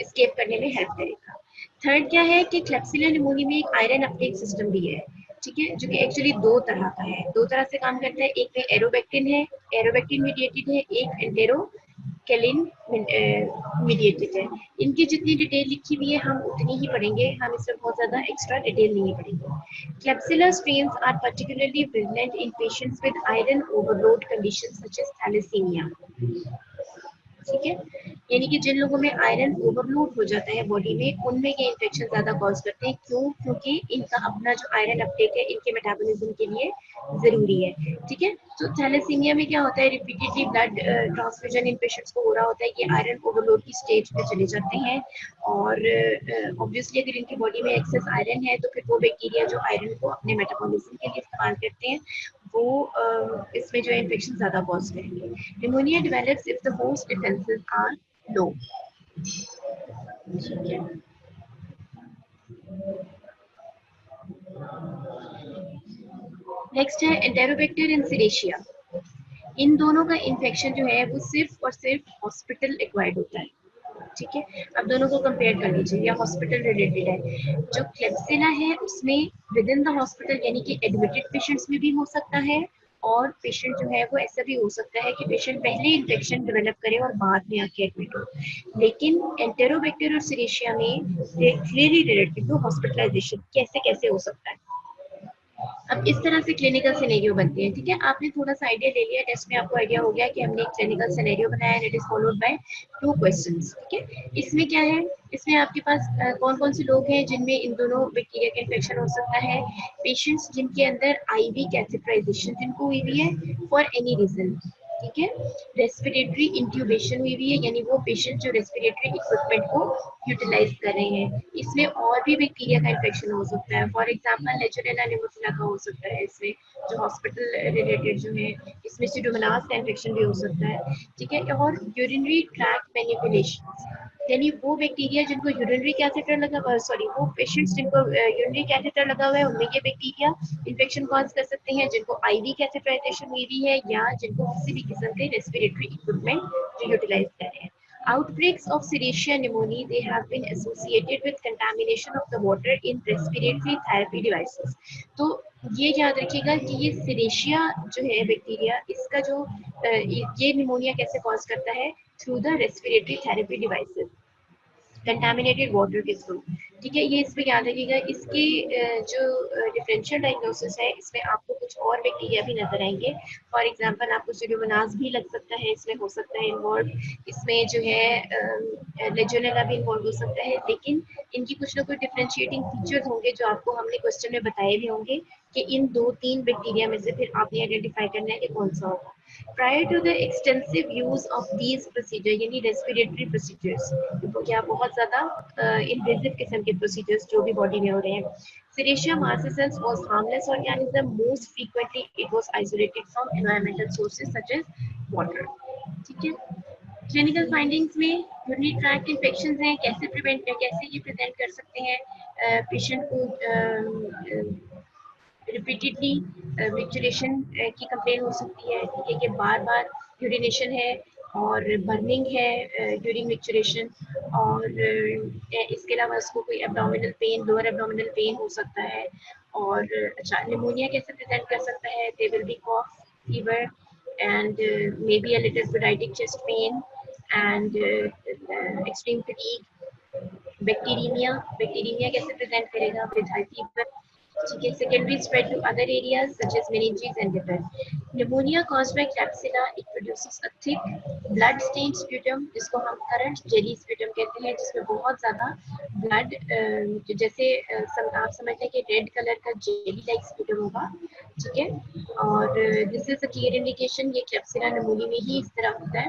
एस्केप करने में हेल्प करेगा। थर्ड क्या है कि क्लेप्सिला निमोनी में एक आयरन अपटेक सिस्टम भी है। ठीक है, जो कि एक्चुअली दो तरह का है, दो तरह से काम करता है। एक में एरोबेक्टिन है, एरोबेक्टिन मीडिएटेड है, एक एंटेरो कैलिन मीडिएटेड है। इनकी जितनी डिटेल लिखी हुई है हम उतनी ही पढ़ेंगे, हम इसमें बहुत ज्यादा एक्स्ट्रा डिटेल नहीं पढ़ेंगे। Klebsiella strains are particularly virulent in patients with iron overload conditions such as thalassemia. ठीक है, यानी कि जिन लोगों में आयरन ओवरलोड हो जाता है बॉडी में उनमें ये इन्फेक्शन ज्यादा कॉज करते हैं। क्यों? क्योंकि इनका अपना जो आयरन अपटेक है इनके मेटाबॉलिज्म के लिए जरूरी है। ठीक है, तो थैलेसीमिया में क्या होता है, रिपीटेडली ब्लड ट्रांसफ्यूजन इन पेशेंट्स को हो रहा होता है, ये आयरन ओवरलोड की स्टेज पे चले जाते हैं और ऑब्वियसली अगर इनकी बॉडी में एक्सेस आयरन है तो फिर वो बैक्टीरिया जो आयरन को अपने मेटाबॉलिज्म के लिए इस्तेमाल करते हैं वो इसमें जो है इन्फेक्शन ज्यादा कॉज करेंगे। Pneumonia develops if the host defenses are low. ठीक है, नेक्स्ट है एंटेरोबैक्टर एंड सिरेशिया। इन दोनों का इन्फेक्शन जो है वो सिर्फ और सिर्फ हॉस्पिटल एक्वायर्ड होता है। ठीक है, अब दोनों को कंपेयर कर लीजिए, या हॉस्पिटल रिलेटेड है। जो क्लेप्सिला है उसमें विद इन द हॉस्पिटल यानी कि एडमिटेड पेशेंट्स में भी हो सकता है और पेशेंट जो है वो ऐसा भी हो सकता है कि पेशेंट पहले इन्फेक्शन डेवलप करे और बाद में आके एडमिट हो। लेकिन एंटेरोबैक्टर और सिरेशिया में क्लियरली रिलेटेड टू हॉस्पिटलाइजेशन कैसे कैसे हो सकता है। अब इस तरह से क्लिनिकल सिनेरियो बनते हैं। ठीक है, आपने थोड़ा सा आइडिया ले लिया, टेस्ट में आपको आइडिया हो गया कि हमने एक क्लिनिकल सिनेरियो बनाया and it is followed bye 2 questions. ठीक है, इसमें क्या है, इसमें आपके पास कौन कौन से लोग हैं जिनमें इन दोनों बैक्टीरिया का इन्फेक्शन हो सकता है। पेशेंट्स जिनके अंदर आईवी कैथेटराइजेशन जिनको हुई हुई है फॉर एनी रीजन। ठीक है, रेस्पिरेटरी इंट्यूबेशन हुई हुई है यानी वो पेशेंट जो रेस्पिरेटरी इक्विपमेंट को यूटिलाइज कर रहे हैं। इसमें और भी बैक्टीरिया का इन्फेक्शन हो सकता है, फॉर एग्जांपल लेजुरेला निमोफिला का हो सकता है इसमें, जो हॉस्पिटल रिलेटेड जो है। इसमें सीडोमोनास का इन्फेक्शन भी हो सकता है। ठीक है, और यूरिनरी ट्रैक्ट मैनिपुलेशन यानी वो बैक्टीरिया जिनको यूरिनरी कैथेटर लगा, सॉरी वो पेशेंट्स जिनको यूरिनरी कैथेटर लगा हुआ है उनमें ये बैक्टीरिया इन्फेक्शन कॉज कर सकते हैं, जिनको आईवी कैथेटराइजेशन हुई हुई है या जिनको किसी भी किस्म के रेस्पिरेटरी इक्विपमेंट जो यूटिलाइज कर रहे हैं। Outbreaks of Serratia pneumoniae they have been associated with contamination of the water in respiratory therapy devices. तो ये याद रखिएगा कि ये सिरेशिया जो है बैक्टीरिया इसका जो ये निमोनिया कैसे कॉज करता है, through the respiratory therapy devices, contaminated water के थ्रू। ठीक है, ये इसमें याद रखिएगा। इसके जो डिफरेंशियल डायग्नोसिस है इसमें आपको कुछ और बैक्टीरिया भी नजर आएंगे। फॉर एग्जांपल आपको सीडोमोनास भी लग सकता है, इसमें हो सकता है इन्वॉल्व, इसमें जो है लेजोनेला भी इन्वॉल्व हो सकता है। लेकिन इनकी कुछ ना कुछ डिफरेंशिएटिंग फीचर्स होंगे जो आपको हमने क्वेश्चन में बताए भी होंगे कि इन 2-3 बैक्टीरिया में से फिर आपने आइडेंटिफाई करना है कि कौन सा होगा। Prior to the extensive use of these procedure यानी respiratory procedures, क्या बहुत ज्यादा invasive किस्म के procedures जो भी body में हो रहे हैं, Serratia marcescens was harmless organism. Most frequently it was isolated from environmental sources such as water. ठीक है, क्लिनिकल फाइंडिंग्स में यूरिनरी ट्रैक्ट इन्फेक्शंस हैं, कैसे प्रिवेंट कैसे ये प्रिवेंट कर सकते हैं पेशेंट को। रिपीटेडली मिक्चुरेशन की कंप्लेन हो सकती है। ठीक है, कि बार बार यूरिनेशन है और बर्निंग है ड्यूरिंग मिक्चुरेशन, और इसके अलावा उसको कोई abdominal pain, lower abdominal pain हो सकता है। और अच्छा, निमोनिया कैसे प्रेजेंट कर सकता है, they will be cough, fever and maybe a little sporadic chest pain and extreme fatigue. Bacteraemia कैसे प्रेजेंट करेगा, विद हाई फीवर। ठीक है, secondary spread to other areas such as meninges and liver. Pneumonia caused by Klebsiella, it produces a thick blood stained sputum जिसको हम current jelly sputum कहते हैं, जिसमें बहुत ज्यादा ब्लड, जैसे आप समझ लें कि रेड कलर का जेली लाइक स्पुटम होगा, ठीक है। और this is a clear indication, ये क्लेप्सिला नमूनी में ही इस तरह होता है।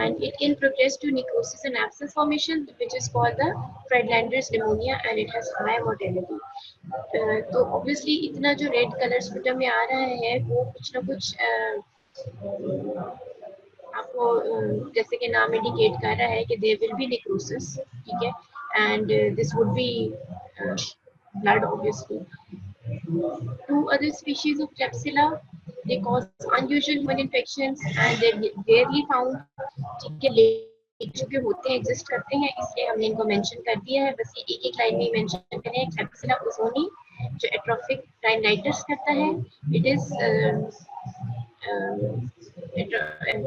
And it can progress to necrosis and abscess formation which is called the Friedlander's pneumonia and it has high mortality. तो ऑब्वियसली इतना जो रेड कलर स्पुटम में आ रहा है वो कुछ ना कुछ आपको जैसे कि नाम इंडिकेट कर रहा है कि देयर विल बी नेक्रोसिस, ठीक है, and this would be blood obviously. Two other species of Klebsiella, they cause unusual human infections and they're rarely found. ठीक है, जो कि होते हैं एग्जिस्ट करते हैं, इसलिए हमने इनको मेंशन कर दिया है। बस ये एक एक लाइन में मेंशन करें। Klebsiella ozoni जो एट्रोफिक राइनाइटिस करता है, it is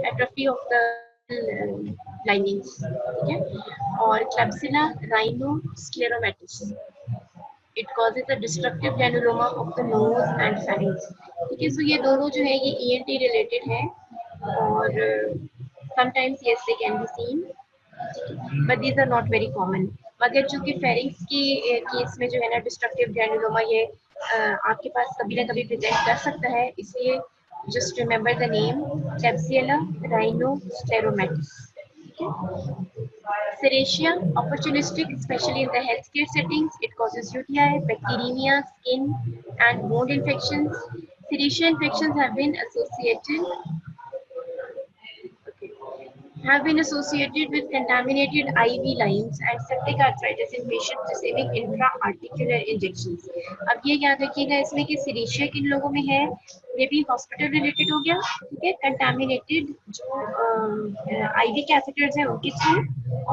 atrophy of the linings, ठीक है। और Klebsiella rhinoscleromatis, it causes a destructive granuloma of the nose and pharynx. ठीक है, सो ये दोनों जो है ये ईएनटी रिलेटेड है और sometimes yes they can be seen, but these are not very common. मगर चूंकि फेरिंग्स की केस में जो है ना डिस्ट्रक्टिव ग्रैनुलोमा ये आपके पास कभी ना कभी प्रेजेंट कर सकता है, इसलिए just remember the name Klebsiella rhinoscleromatis. Serratia, opportunistic, especially in the healthcare settings. It causes UTI, bacteremia, skin, and wound infections. Serratia infections have been associated with contaminated IV lines and septic arthritis in patients receiving intra-articular injections. अब ये याद रखिएगा इसमें कि सीरेशिया किन लोगों में है, ये भी हॉस्पिटल रिलेटेड हो गया, ठीक है। कंटामिनेटेड जो आईवी कैथेटर्स हैं उनके थ्रू,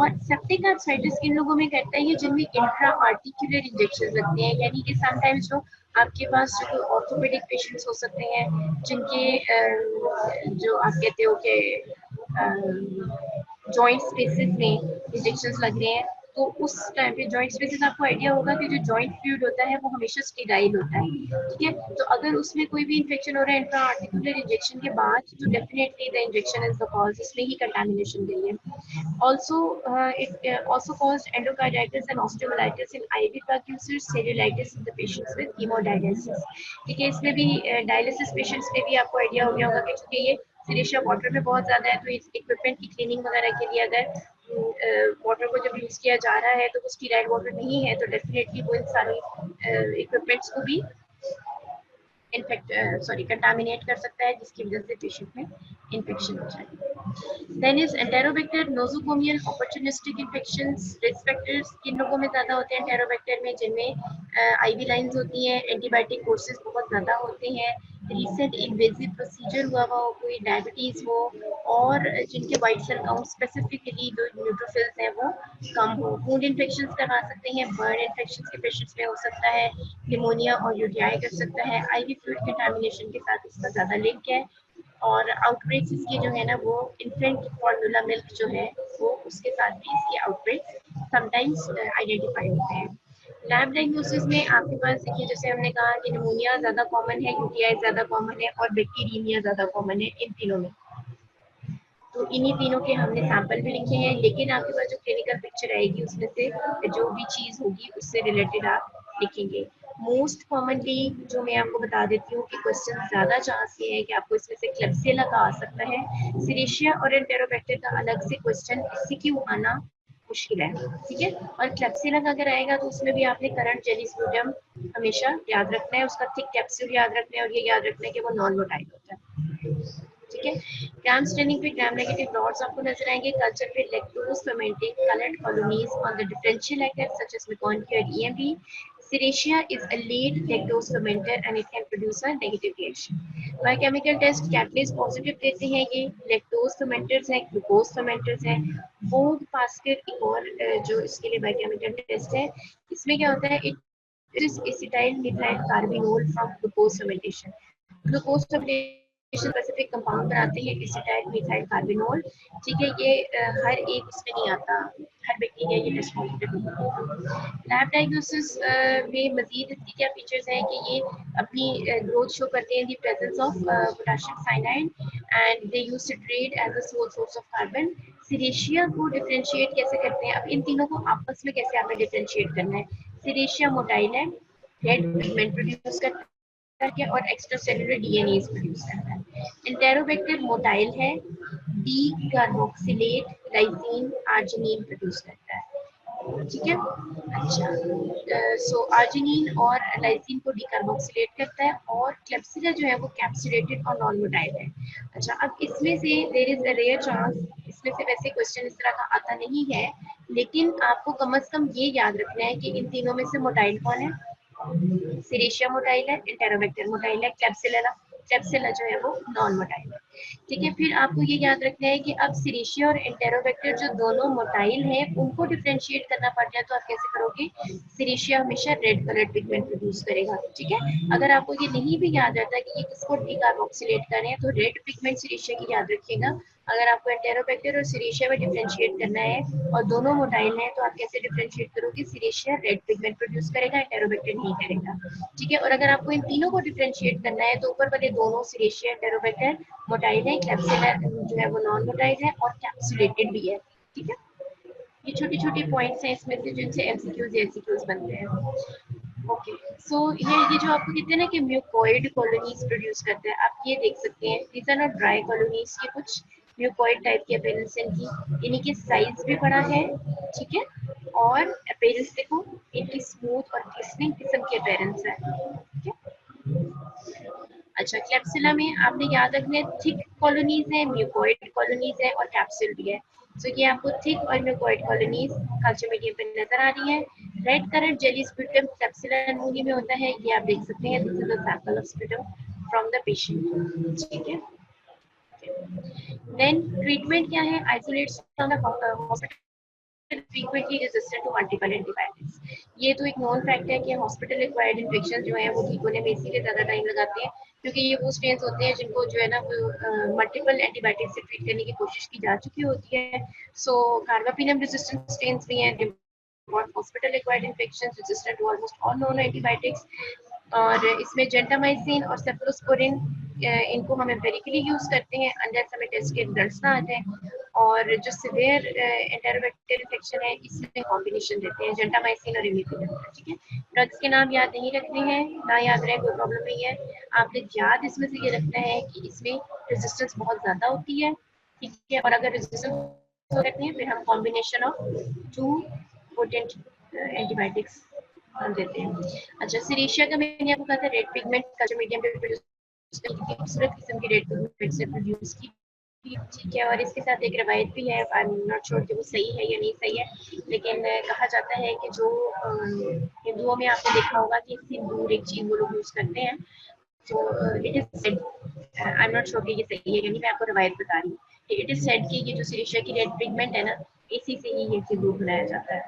और सेप्टिक आर्थराइटिस किन लोगों में करता है, ये जिनमें इंट्रा आर्टिकुलर इंजेक्शन लगते हैं, यानी कि समटाइम्स जो आपके पास जो ऑर्थोपेडिक पेशेंट्स हो सकते हैं जिनके जो आप कहते हो कि जॉइंट स्पेसेस में इंजेक्शंस लग रहे हैं, तो उस टाइम पे जॉइंट स्पेसेस आपको आइडिया होगा कि जो जॉइंट फ्लूइड होता है वो हमेशा स्टेराइल होता है, ठीक है। तो अगर उसमें कोई भी इंफेक्शन हो रहा है इंट्रा आर्टिकुलर इंजेक्शन के बाद, तो definitely the injection is the cause, इसमें ही कंटामिनेशन गई है। Also it also caused endocarditis and osteomyelitis in IV drug users, cellulitis in the patients with haemodialysis, ठीक है। इसमें भी डायलिसिस पेशेंट्स में भी आपको आइडिया हो गया होगा कि चूंकि ये सीरेशिया वाटर में बहुत ज्यादा है, तो इस इक्विपमेंट की क्लीनिंग वगैरह के लिए अगर वाटर को जब यूज किया जा रहा है तो वो स्टीराइल वाटर नहीं है, तो डेफिनेटली वो इन सारी इक्विपमेंट्स को भी कंटामिनेट कर सकता है, जिसकी वजह से पेशेंट में इन्फेक्शन हो जाए। Then is enterobacter nosocomial opportunistic infections. Risk factors किन लोगों में ज्यादा होते हैं एंटेरोबैक्टर में, जिनमें आईवी लाइंस होती हैं, एंटीबायोटिक कोर्सेज बहुत ज्यादा होते हैं, रिसेंट इन्वेजिव प्रोसीजर हुआ हो, कोई डायबिटीज हो, और जिनके वाइट सेल काउंट स्पेसिफिकली जो न्यूट्रोफिल्स हैं वो कम हो। वुंड इन्फेक्शंस करवा सकते हैं, बर्न इन्फेक्शंस के पेशेंट्स में हो सकता है, निमोनिया और यूटीआई कर सकता है। आईवी फ्लूइड कंटामिनेशन के साथ इसका ज्यादा लिंक है। और आउटब्रेक्स इसके जो है ना वो इन्फेंट फॉर्मूला मिल्क जो है वो उसके साथ भी इसके आउटब्रेक्स समटाइम्स आइडेंटिफाई होते हैं। लैब डायग्नोसिस में आपके पास देखिए, जैसे हमने कहा कि निमोनिया ज्यादा कॉमन है, यूटीआई ज्यादा कॉमन है और बैक्टीरियमिया ज्यादा कॉमन है इन तीनों में। तो इन्हीं तीनों के हमने सैंपल भी लिखे हैं, लेकिन आपके पास जो क्लिनिकल पिक्चर आएगी उसमें से जो भी चीज होगी उससे रिलेटेड आप लिखेंगे। मोस्ट कॉमनली जो मैं आपको बता देती हूँ कि क्वेश्चन ज्यादा चांस ये है कि आपको इसमें से क्लेब्सियला का आ सकता है। सीरेशिया और एंटेरोबैक्टर का अलग से क्वेश्चन सीक्यू आना मुश्किल है, ठीक है। और क्लेब्सियला का अगर आएगा तो उसमें भी आपने करंट जेलिस्पोडियम हमेशा याद रखना है, उसका थिक कैप्सूल याद रखना है, और ये याद रखना है कि वो नॉन मोटाइल होता है, ठीक है। ग्राम स्टेनिंग पे ग्राम नेगेटिव रॉड्स आपको नजर आएंगे। कल्चर पे lactose fermenting coloured colonies on the differential active such as MacConkey और EMB. Serratia is a late lactose fermenter and it can produce a negative reaction. Biochemical test catalase positive देते हैं, ये lactose fermenters हैं, glucose fermenters हैं। Vogue Pascal एक और जो इसके लिए biochemical test है, इसमें क्या होता है, it is acetyl methyl carbinol from glucose fermentation. Glucose fermentation specific compound बनाते हैं एसिटाइल मिथाइल कार्बिनोल, ठीक है। ये हर एक इसमें नहीं आता, हर बैक्टीरिया ये टेस्ट पॉजिटिव नहीं होता। लैब डायग्नोसिस में मजीद इसकी क्या फीचर्स हैं कि ये अपनी ग्रोथ शो करते हैं in the presence of potassium cyanide and they use citrate as a sole source of carbon. Serratia को डिफरेंशिएट कैसे करते हैं, अब इन तीनों को आपस में कैसे आपने डिफरेंशिएट करना है। सीरेशिया मोटाइल है, रेड पिगमेंट प्रोड्यूस करता करके और एक्स्ट्रा सेलुलर डीएनए प्रोड्यूस करता है। एंटेरोबैक्टर मोटाइल है, D carboxylate lysine arginine produce करता है, ठीक है। अच्छा, सो आर्जिनिन और लाइसिन को डीकार्बोक्सिलेट करता है और क्लेप्सिला जो है वो कैप्सुलेटेड और नॉन मोटाइल है। अच्छा, अब इसमें से there is a rare chance, इसमें से वैसे क्वेश्चन इस तरह का आता नहीं है, लेकिन आपको कम से कम ये याद रखना है कि इन तीनों में से मोटाइल कौन है। सिरेशिया मोटाइल है, एंटेरोबैक्टर मोटाइल है, क्लेप्सिला जो है वो नॉन मोटाइल है, ठीक है। फिर आपको ये याद रखना है कि अब सिरेशिया और एंटेरोबैक्टर जो दोनों मोटाइल हैं उनको डिफरेंशिएट करना पड़ जाए तो आप कैसे करोगे। सिरेशिया हमेशा रेड कलर पिगमेंट प्रोड्यूस करेगा, ठीक है। अगर आपको ये नहीं भी याद रहता कि ये किसको डीकार्बोक्सिलेट करें तो रेड पिगमेंट सिरेशिया की याद रखिएगा। अगर आपको एंटेरोबैक्टर और सिरेशिया में डिफरेंशिएट करना है और दोनों मोटाइल हैं तो आप कैसे डिफरेंशिएट करोगे, सिरेशिया रेड पिगमेंट प्रोड्यूस करेगा, एंटेरोबैक्टर नहीं करेगा, ठीक है। और अगर आपको इन तीनों को डिफरेंशिएट करना है तो ऊपर वाले दोनों सिरेशिया एंटेरोबैक्टर मोटाइल है, क्लेप्सिला जो है वो नॉन मोटाइल है और कैप्सुलेटेड भी है, ठीक है। ये छोटी छोटी पॉइंट्स हैं इसमें से जिनसे एमसीक्यूज एमसीक्यूज बनते हैं। ओके, सो ये जो आपको कहते हैं ना कि म्यूकोइड कॉलोनीज प्रोड्यूस करते हैं, आप ये देख सकते हैं these are not dry colonies, ये कुछ म्यूकोइड टाइप की अपीयरेंस है इनकी, इनकी साइज भी बड़ा है, ठीक है। और अपीयरेंस देखो, इनकी स्मूथ और ग्लिसनिंग किस्म की अपीयरेंस है, ठीक है। अच्छा, क्लेप्सिला में आपने याद रखना है थिक कॉलोनीज है, म्यूकोइड कॉलोनीज है और कैप्सूल भी है। तो ये आपको थिक और म्यूकोइड कॉलोनीज कल्चर मीडियम पे नजर आ रही है। Red colour jelly sputum Klebsiella नमूने में होता है, ये आप देख सकते हैं, this is the sample of sputum from the patient, ठीक है। देन ट्रीटमेंट क्या है, isolates from the hospital frequently resistant to multiple antibiotics। ये तो एक नॉन फैक्ट है कि हॉस्पिटल एक्वायर्ड इन्फेक्शन जो है वो ठीक होने में इसीलिए ज्यादा टाइम लगाते हैं क्योंकि ये वो स्ट्रेन्स होते हैं जिनको जो है ना मल्टीपल एंटीबायोटिक से ट्रीट करने की कोशिश की जा चुकी होती है। सो कार्बापिनम रेजिस्टेंट स्ट्रेन्स भी हैं, hospital acquired infection resistant to almost all known antibiotics. और इसमें जेंटामाइसिन और सेफलोस्पोरिन इनको हम एम्पेरिकली यूज करते हैं अंडर समय टेस्ट के रिजल्ट्स ना आते हैं। और जो सिवियर एंटेरोबैक्टीरियल इन्फेक्शन है इसमें कॉम्बिनेशन देते हैं जेंटामाइसिन और इमिपेरिड, ठीक है। ड्रग्स के नाम याद नहीं रखने हैं, ना याद रहे कोई प्रॉब्लम नहीं है, आपने याद इसमें से ये रखना है कि इसमें रेजिस्टेंस बहुत ज्यादा होती है, ठीक है। और अगर रेजिस्टेंस रखते हैं फिर हम combination of two potent antibiotics हम देते हैं। अच्छा, सिरेशिया का मैंने आपको कहा था रेड पिगमेंट कल्चर मीडियम पे प्रोड्यूस करती खूबसूरत किस्म की रेड पिगमेंट से प्रोड्यूस की, ठीक है। और इसके साथ एक रवायत भी है, आई एम नॉट श्योर कि वो सही है या नहीं सही है, लेकिन कहा जाता है कि जो हिंदुओं में आपने देखा होगा कि सिंदूर एक चीज वो लोग यूज करते हैं, तो it is said, I am not sure कि ये सही है या नहीं, मैं आपको रवायत बता रही हूँ। इट इज सेड कि ये जो सिरेशिया की रेड पिगमेंट है ना, इसी से ही ये सिंदूर बनाया जाता है।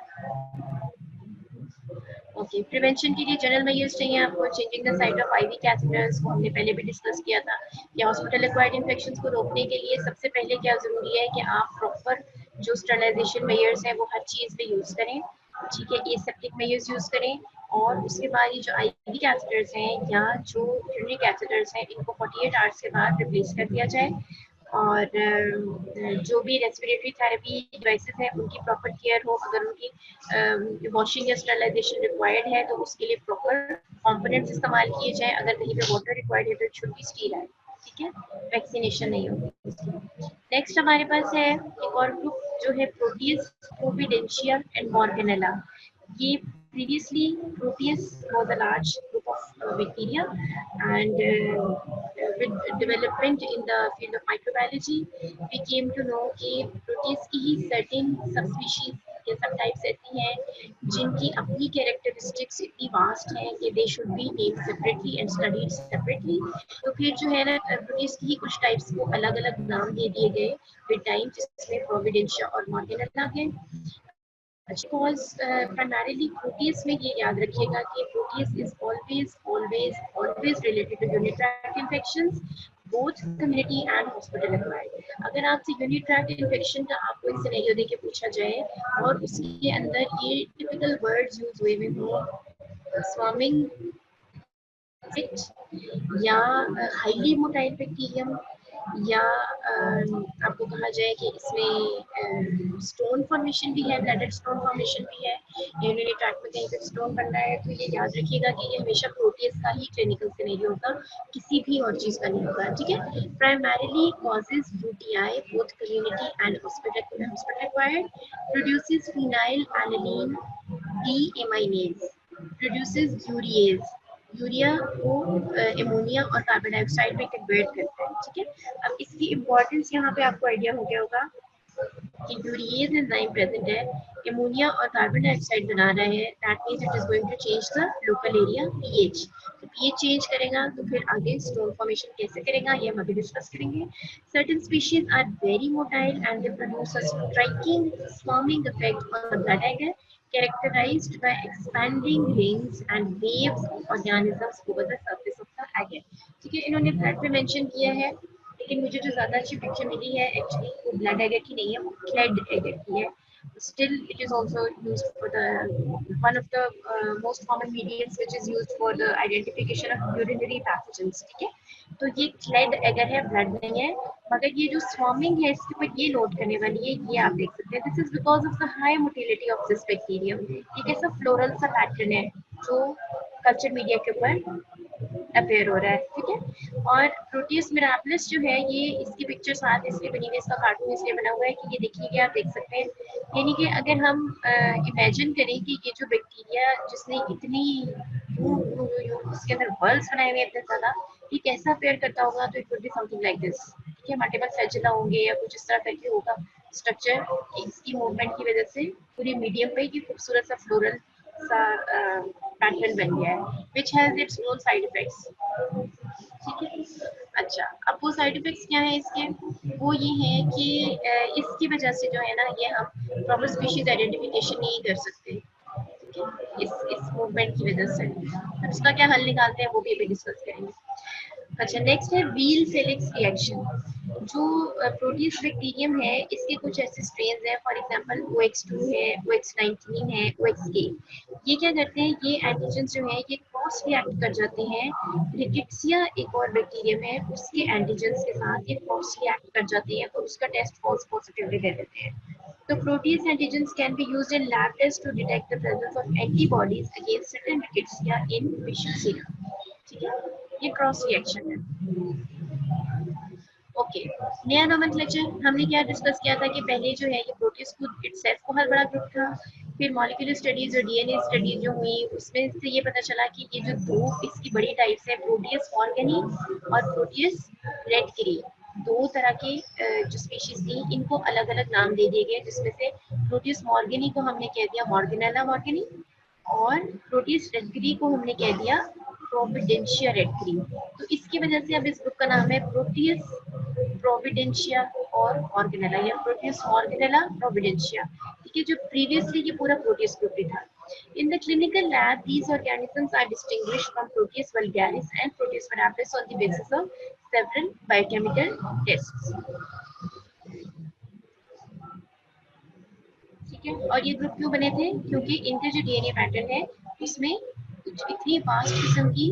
ओके, प्रिवेंशन के लिए जनरल मेजर्स चाहिए आपको, changing the site of IV catheters को हमने पहले भी डिस्कस किया था। या हॉस्पिटल एक्वायर्ड इन्फेक्शंस को रोकने के लिए सबसे पहले क्या जरूरी है कि आप प्रॉपर जो स्टरलाइजेशन मेजर्स हैं वो हर चीज पे यूज करें, ठीक है। एसेप्टिक मेजर्स यूज करें और उसके बाद ये जो आईवी कैथेटर्स हैं या जो यूरिनरी कैथेटर्स हैं इनको 48 आवर्स के बाद रिप्लेस कर दिया जाए। और जो भी रेस्पिरेटरी थेरेपी डिवाइसेस हैं उनकी प्रॉपर केयर हो, अगर उनकी वॉशिंग या स्टरलाइजेशन रिक्वायर्ड है तो उसके लिए प्रॉपर कंपोनेंट्स इस्तेमाल किए जाएं, अगर कहीं पे वाटर रिक्वायर्ड है तो इट शुड बी स्टीराइल, ठीक है। वैक्सीनेशन नहीं होगी। नेक्स्ट हमारे पास है एक और ग्रुप जो है प्रोटियस प्रोविडेंशिया एंड मॉर्गेनेला। ये previously Proteus was a large group of bacteria, and with development in the field of microbiology we came to know कि Proteus की ही certain subspecies या subtypes ऐसी हैं जिनकी अपनी characteristics इतनी vast हैं कि they should be named separately and studied separately। तो फिर जो है ना Proteus की ही कुछ types को अलग अलग नाम दे दिए गए with time, जिसमें Providentia और Morganella है। Because primarily Proteus में ये याद रखिएगा कि Proteus is always related to unit tract infections, both community and hospital acquired। अगर आपसे unit tract infection का आपको एक सिनेरियो देके पूछा जाए और उसके अंदर ये typical words यूज हुए में हो, swarming या हाईली मोटाइल बैक्टीरियम, या आपको कहा जाए कि इसमें स्टोन फॉर्मेशन भी है, ब्लैडर स्टोन फॉर्मेशन भी है, यूरिनरी ट्रैक्ट में कहीं पे स्टोन बन रहा है, तो ये याद रखिएगा कि ये हमेशा प्रोटीज का ही क्लिनिकल सिनेरियो होगा, किसी भी और चीज का नहीं होगा, ठीक है। Primarily causes UTI both community and hospital acquired, produces phenylalanine deaminase, produces urease, urea को एमोनिया और कार्बन डाइऑक्साइड में कन्वर्ट करता है, ठीक है। अब इसकी इम्पोर्टेंस यहाँ पे आपको आइडिया हो गया होगा कि यूरिएज एंजाइम प्रेजेंट है, एमोनिया और कार्बन डाइऑक्साइड बना रहा है, that means it is going to change the local area pH. तो पीएच चेंज करेगा तो फिर आगे स्टोन फॉर्मेशन कैसे करेगा ये हम अभी डिस्कस करेंगे। Certain species are very motile and they produce a striking swarming effect on the blood agar characterized by expanding rings and waves of organisms over the surface of the agate। ठीक है, इन्होंने blood पे mention किया है, लेकिन मुझे जो ज्यादा अच्छी पिक्चर मिली है एक्चुअली वो ब्लड एगेट की नहीं है, वो क्लेड एगेट की है। Still, it is also used for the one of the most common mediums which is used for the identification of urinary pathogens। ठीक है, तो ये क्लेड एगर है, ब्लड नहीं है, मगर ये जो स्वार्मिंग है इसके ऊपर ये नोट करने वाली है, ये आप देख सकते हैं। This is because of the high motility of this bacterium. ये कैसा फ्लोरल सा पैटर्न है जो कल्चर मीडिया के ऊपर अपेयर हो रहा है, ठीक है। और प्रोटियस मिराबिलिस जो है ये इसकी पिक्चर साथ इसलिए बनी हुई, इसका कार्टून इसलिए बना हुआ है कि ये देखिए आप देख सकते हैं, यानी कि अगर हम इमेजिन करें कि ये जो बैक्टीरिया जिसने इतनी उसके अंदर बल्ब्स बनाए हुए इतने ज्यादा, ये कैसा अपेयर करता होगा, तो it would be something like this. ठीक है, मल्टीपल फ्लैजेला होंगे या कुछ इस तरह करके होगा स्ट्रक्चर, इसकी मूवमेंट की वजह से पूरे मीडियम पे ये खूबसूरत सा फ्लोरल सा पैटर्न बन गया है, which has its own side effects। ठीक है, अच्छा अब वो साइड इफेक्ट्स क्या है इसके, वो ये है कि इसकी वजह से जो है ना ये हम प्रॉपर स्पीशीज आइडेंटिफिकेशन नहीं कर सकते, ठीक है, इस मूवमेंट की वजह से। अब इसका क्या हल निकालते हैं वो भी अभी डिस्कस करेंगे। अच्छा नेक्स्ट है व्हील फेलिक्स रिएक्शन। जो प्रोटियस बैक्टीरियम है इसके कुछ ऐसे स्ट्रेन्स हैं, फॉर एग्जांपल OX2 है, OX19 है, OXK। ये क्या करते हैं, ये एंटीजन जो है ये क्रॉस रिएक्ट कर जाते हैं, रिकेट्सिया एक और बैक्टीरियम है उसके एंटीजन के साथ ये क्रॉस रिएक्ट कर जाते हैं और उसका टेस्ट फॉल्स पॉजिटिवली दे देते हैं। तो protease antigens can be used in lab tests to detect the presence of antibodies against certain rickettsia in patient serum। ठीक है, ये क्रॉस रिएक्शन है। ओके, नया नोमेनक्लेचर हमने क्या डिस्कस किया था कि पहले जो है ये प्रोटीज खुद इटसेल्फ बहुत बड़ा ग्रुप था, फिर मॉलिक्यूलर स्टडीज और डीएनए स्टडीज जो हुई उसमें से ये पता चला कि ये जो दो इसकी बड़ी टाइप्स है, प्रोटियस मॉर्गनी और प्रोटियस रेडकिरी, दो तरह के जो स्पीशीज थी इनको अलग अलग नाम दे दिए गए, जिसमें से प्रोटियस मॉर्गनी को हमने कह दिया मॉर्गेनेला मॉर्गनी और प्रोटियस रेडकिरी को हमने कह दिया प्रोविडेंशिया रेडकिरी। तो इसकी वजह से अब इस ग्रुप का नाम है प्रोटियस प्रोविडेंशिया और ऑर्गेनेला या प्रोटियस ऑर्गेनेला प्रोविडेंशिया। ठीक है, जो प्रीवियसली ये पूरा प्रोटियस ग्रुप ही था। In the clinical lab, these organisms are distinguished from Proteus vulgaris and Proteus mirabilis on the basis of several biochemical tests। ठीक है, और ये ग्रुप क्यों बने थे, क्योंकि इनके जो डीएनए पैटर्न है उसमें कुछ इतनी वास्ट किस्म की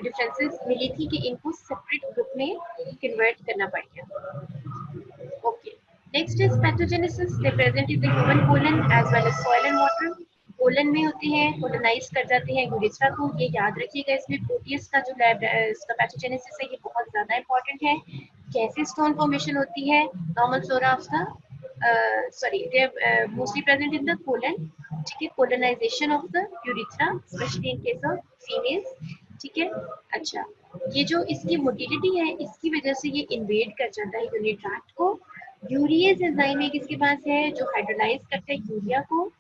डिफरेंसेस मिली थी कि इनको सेपरेट ग्रुप में कन्वर्ट करना पड़ गया। Okay, next is pathogenesis. They present in the human colon as well as soil and water. Colon में होते हैं, कोलोनाइज कर जाते हैं यूरेथ्रा को, ये याद रखिएगा। इसमें प्रोटियस का जो इसका पैथोजेनेसिस है ये बहुत ज्यादा इंपॉर्टेंट है। कैसे स्टोन फॉर्मेशन होती है, normal flora of the sorry they are mostly present in the colon। ठीक है, colonization of the urethra especially in case of females। ठीक है, अच्छा ये जो इसकी मोटिलिटी है इसकी वजह से ये इन्वेड कर जाता है यूरिनरी ट्रैक्ट को। यूरिएज एंजाइम एक इसके पास है जो हाइड्रोलाइज करता है यूरिया को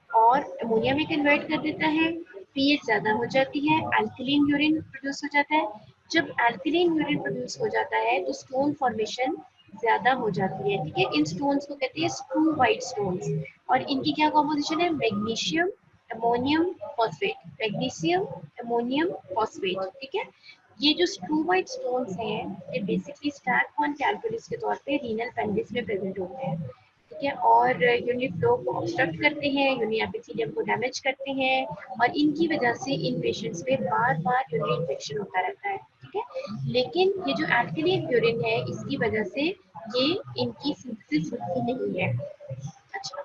और अमोनिया में कन्वर्ट कर देता है, पीएच ज्यादा हो जाती है, अल्कलीन यूरिन प्रोड्यूस हो जाता है। जब अल्कलीन यूरिन प्रोड्यूस हो जाता है तो स्टोन फॉर्मेशन ज्यादा हो जाती है। ठीक है, इन स्टोन्स को कहते हैं स्क्रू वाइट स्टोन्स और इनकी क्या कॉम्पोजिशन है, magnesium ammonium phosphate, magnesium ammonium phosphate. ठीक है, ये जो स्क्रू वाइट स्टोन्स हैं ये बेसिकली स्टैक ऑन कैलकुलस के तौर पे रीनल पेल्विस में प्रेजेंट होते हैं। ठीक है, और यूरिनरी फ्लो को ऑब्स्ट्रक्ट करते हैं, यूरिनरी एपिथेलियम को डैमेज करते हैं और इनकी वजह से इन पेशेंट्स में बार बार यूरिनरी इन्फेक्शन होता रहता है। ठीक है, लेकिन ये जो अल्कलीन यूरिन है इसकी वजह से ये इनकी सिंथेसिस होती नहीं है। अच्छा,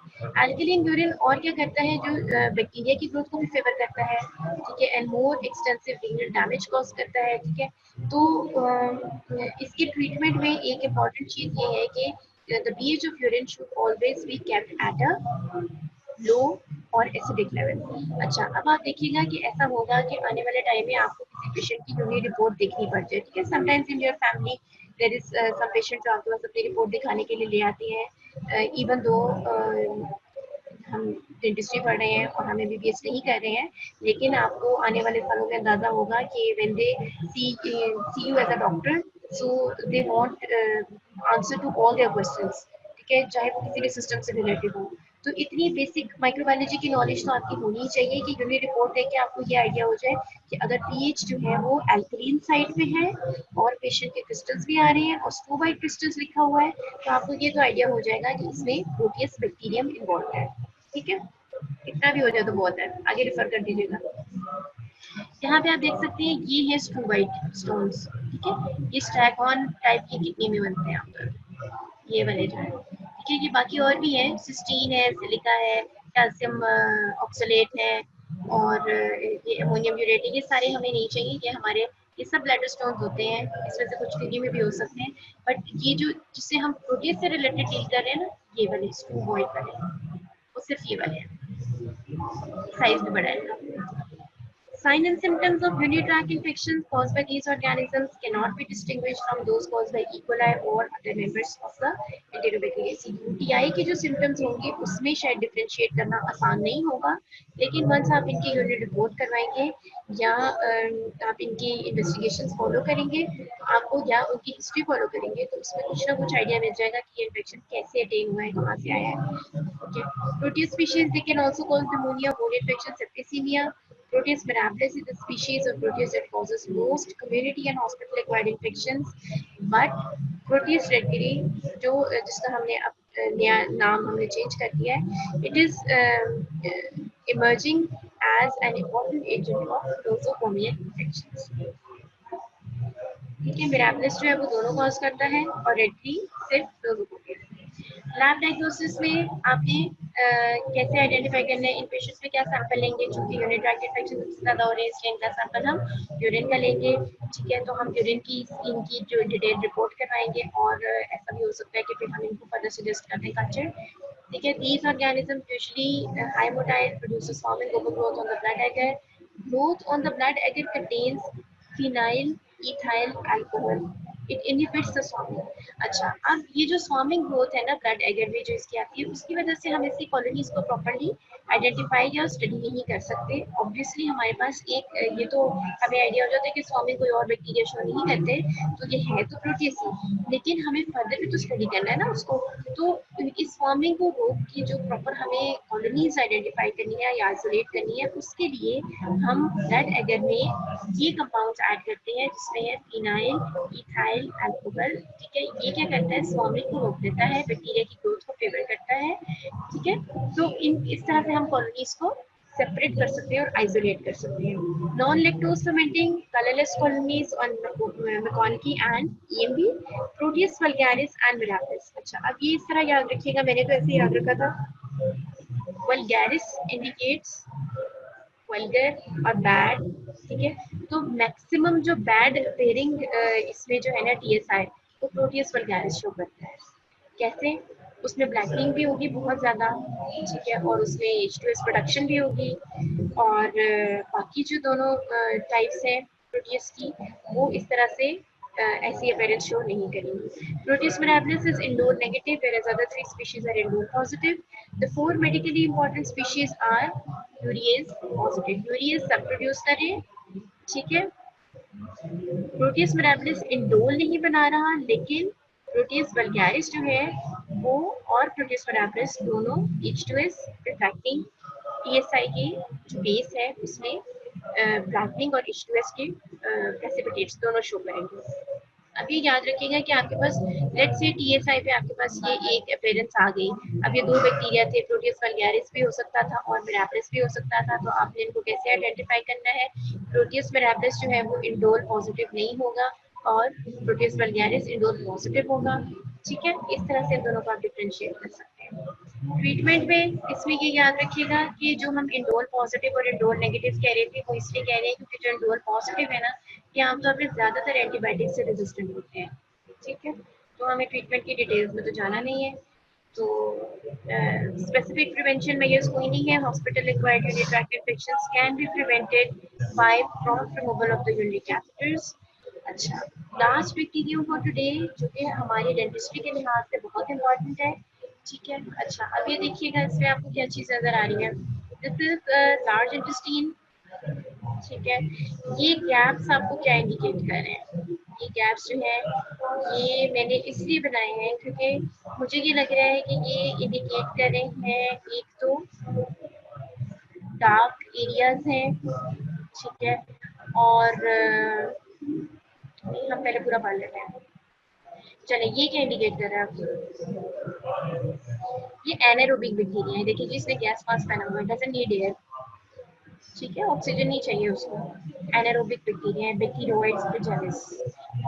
अल्कलीन यूरिन और क्या करता है, जो बैक्टीरिया की ग्रोथ को भी फेवर करता है, ठीक है, and more extensive renal damage cause करता है, ठीक है। तो इसके ट्रीटमेंट में एक इम्पॉर्टेंट चीज ये है कि the pH of urine should always be kept at a low और एसिडिक लेवल। अच्छा, अब आप देखिएगा कि ऐसा होगा कि आने वाले टाइम में आपको किसी पेशेंट की यूरिन रिपोर्ट देखनी पड़ जाए, ठीक है। Sometimes in your family there is some patient जो आपके पास अपनी रिपोर्ट दिखाने के लिए ले आती हैं, इवन दो हम डेंटिस्ट्री पढ़ रहे हैं और हम एमबीबीएस नहीं कर रहे हैं, लेकिन आपको आने वाले सालों में अंदाजा होगा कि when they see you as a doctor, so they want answer to all their questions, ठीक है, चाहे वो किसी भी सिस्टम से रिलेटेड हो। तो इतनी बेसिक माइक्रोबायोलॉजी की नॉलेज तो आपकी होनी ही चाहिए कि यूरिन रिपोर्ट देख के आपको ये आइडिया हो जाए कि अगर पीएच जो है वो एल्कलीन साइड में है और पेशेंट के क्रिस्टल्स भी आ रहे हैं और स्टोबाइट क्रिस्टल्स लिखा हुआ है, तो आपको ये तो आइडिया हो जाएगा कि इसमें प्रोटियस बैक्टीरियम इन्वॉल्व है, ठीक है। इतना भी हो जाए तो बहुत है, आगे रेफर कर दीजिएगा। यहाँ पे आप देख सकते हैं ये है स्टोबाइट स्टोन्स, ठीक है, ये स्टैगॉन टाइप की किडनी में बनते हैं आमतौर, ये वाले जो है, ठीक है। ये बाकी और भी है, सिस्टीन है, सिलिका है, कैल्शियम ऑक्सलेट है, और ये अमोनियम यूरेट है। ये सारे हमें नहीं चाहिए, ये हमारे ये सब ब्लैडर स्टोन होते हैं, इसमें से कुछ किडनी में भी हो सकते हैं, बट ये जो जिससे हम प्रोटीन से रिलेटेड डील कर रहे हैं ना, ये वाले स्टोबॉइड वाले, वो सिर्फ ये वाले हैं, साइज भी बड़ा है। Signs and symptoms of urinary tract infections caused by these organisms cannot be distinguished from those caused by E. coli or other members of the Enterobacteriaceae. UTI की जो symptoms होंगे उसमें शायद डिफरेंशिएट करना आसान नहीं होगा, लेकिन वंस आप इनकी यूरिन रिपोर्ट करवाएंगे या आप इनकी इन्वेस्टिगेशन फॉलो करेंगे, आपको या उनकी हिस्ट्री फॉलो करेंगे, तो उसमें कुछ ना कुछ आइडिया मिल जाएगा कि ये इन्फेक्शन कैसे अटेन हुआ है, कहाँ से आया है। Okay. Proteus species they can also cause pneumonia, bone infection, septicemia. Proteus mirabilis is the species of Proteus that causes most community and hospital-acquired infections. But Proteus redgeri, जो जिसका हमने अब नया नाम हमने चेंज कर दिया है, it is emerging as an important agent of nosocomial infections. ठीक है, मिराबलिस जो है वो दोनों कॉज करता है और रेडली सिर्फ नोसोकोमियल। लैब डायग्नोसिस में आपने कैसे आइडेंटिफाई करना है, इन पेशेंट्स में क्या सैंपल लेंगे, चूंकि यूरिन ट्रैक्ट इन्फेक्शन सबसे ज्यादा हो रही है, इसलिए इनका सैंपल हम यूरिन का लेंगे, ठीक है। तो हम यूरिन की इनकी जो डिटेल रिपोर्ट करवाएंगे, और ऐसा भी हो सकता है कि फिर हम इनको फर्दर सजेस्ट कर दें कल्चर, ठीक है। These organisms usually high motile produces formic overgrowth on the blood agar. Growth on the blood agar contains phenyl ethyl alcohol. It inhibits the swarming. अच्छा, अब ये जो स्वार्मिंग ग्रोथ है ना ब्लड एगर में जो इसकी आती है, उसकी वजह से हम इसकी कॉलोनीज को प्रॉपर्ली आइडेंटिफाई या स्टडी नहीं कर सकते। ऑब्वियसली हमारे पास एक ये तो हमें आइडिया हो जाता है कि स्वार्मिंग कोई और बैक्टीरिया शो नहीं करते, तो ये है तो प्रोटियसी, लेकिन हमें फर्दर भी तो स्टडी करना है ना उसको। तो इस स्वार्मिंग को रोक के जो प्रॉपर हमें कॉलोनीज आइडेंटिफाई करनी है या आइसोलेट करनी है, उसके लिए हम ब्लड एगर में ये कंपाउंड्स ऐड करते हैं, जिसमें है फिनाइल इथाइल अल्कोहल, ठीक है। ये क्या करता है, स्वार्मिंग को रोक देता है, बैक्टीरिया की ग्रोथ को फेवर करता है, ठीक है। तो इन इस तरह से हम कॉलोनीज को सेपरेट कर सकते हैं और आइसोलेट कर सकते हैं। Non lactose fermenting colourless colonies on MacConkey and EMB, Proteus vulgaris and mirabilis. अच्छा, अब ये इस तरह याद रखिएगा, मैंने तो ऐसे ही याद रखा था। वल्गैरिस इंडिकेट्स वल्गर और बैड, ठीक है। तो मैक्सिमम जो बैड पेयरिंग इसमें जो है ना टीएसआई, वो प्रोटियस वल्गैरिस शो करता है। कैसे, उसमें ब्लैकिंग भी होगी बहुत ज्यादा, ठीक है, और उसमें H2S प्रोडक्शन भी होगी, और बाकी जो दोनों टाइप्स हैं प्रोटियस की, वो इस तरह से ऐसी अपीयरेंस शो नहीं करेंगी। Proteus mirabilis is indoor negative, whereas other three species are indoor positive. The four medically important species are urease positive, urease सब प्रोड्यूस करें, ठीक है। प्रोटियस मिराबिलिस इंडोल नहीं बना रहा, लेकिन प्रोटियस वल्गैरिस जो है वो और प्रोटियस मिराबिलिस दोनों H2S रिफ्रैक्टिंग टीएसआई की जो बेस है उसमें ब्लैकनिंग और H2S के प्रेसिपिटेट्स दोनों शो करेंगे। अब ये याद रखिएगा कि आपके पास लेट्स से टीएसआई पे आपके पास ये एक अपीयरेंस आ गई। अब ये दो बैक्टीरिया थे, प्रोटियस वल्गैरिस भी हो सकता था और मिराबिलिस भी हो सकता था, तो आपने इनको कैसे आइडेंटिफाई करना है। प्रोटियस मिराबिलिस जो है वो इंडोल पॉजिटिव नहीं होगा और प्रोटियस वल्गैरिस इंडोल पॉजिटिव होगा। ठीक है, इस तरह से इन दोनों को आप डिफरेंशिएट कर सकते हैं। ट्रीटमेंट में इसमें ये याद रखिएगा कि जो हम इंडोर पॉजिटिव और इंडोर नेगेटिव कह रहे थे वो इसलिए कह रहे हैं क्योंकि जो इंडोर पॉजिटिव है ना, ये आमतौर पर ज्यादातर एंटीबायोटिक से रेजिस्टेंट होते हैं। ठीक है, तो हमें ट्रीटमेंट की डिटेल्स में तो जाना नहीं है। तो स्पेसिफिक प्रिवेंशन मेजर्स कोई नहीं है। Hospital acquired urinary tract infections can be prevented by prompt removal of the urinary catheters. अच्छा, लास्ट वीडियो फॉर टुडे जो कि हमारी डेंटिस्ट्री के लिहाज से बहुत इंपॉर्टेंट है। ठीक है, अच्छा अब ये देखिएगा इसमें आपको क्या चीज नजर आ रही है। This is large intestine. ठीक है, ये गैप्स आपको क्या इंडिकेट कर रहे हैं? ये गैप्स जो है ये मैंने इसलिए बनाए हैं क्योंकि मुझे ये लग रहा है कि ये इंडिकेट कर रहे हैं एक तो डार्क एरियाज हैं। ठीक है, और हम पहले पूरा पढ़ लेते हैं। चले, ये क्या इंडिकेट कर रहा है आपको? ये एनारोबिक बैक्टीरिया है। देखिए जिसने गैस मास्क पहना हुआ है, डजंट नीड एयर। ठीक है, ऑक्सीजन नहीं चाहिए उसको। एनारोबिक बैक्टीरिया है, बैक्टीरियोइड्स फ्लैजेलेस।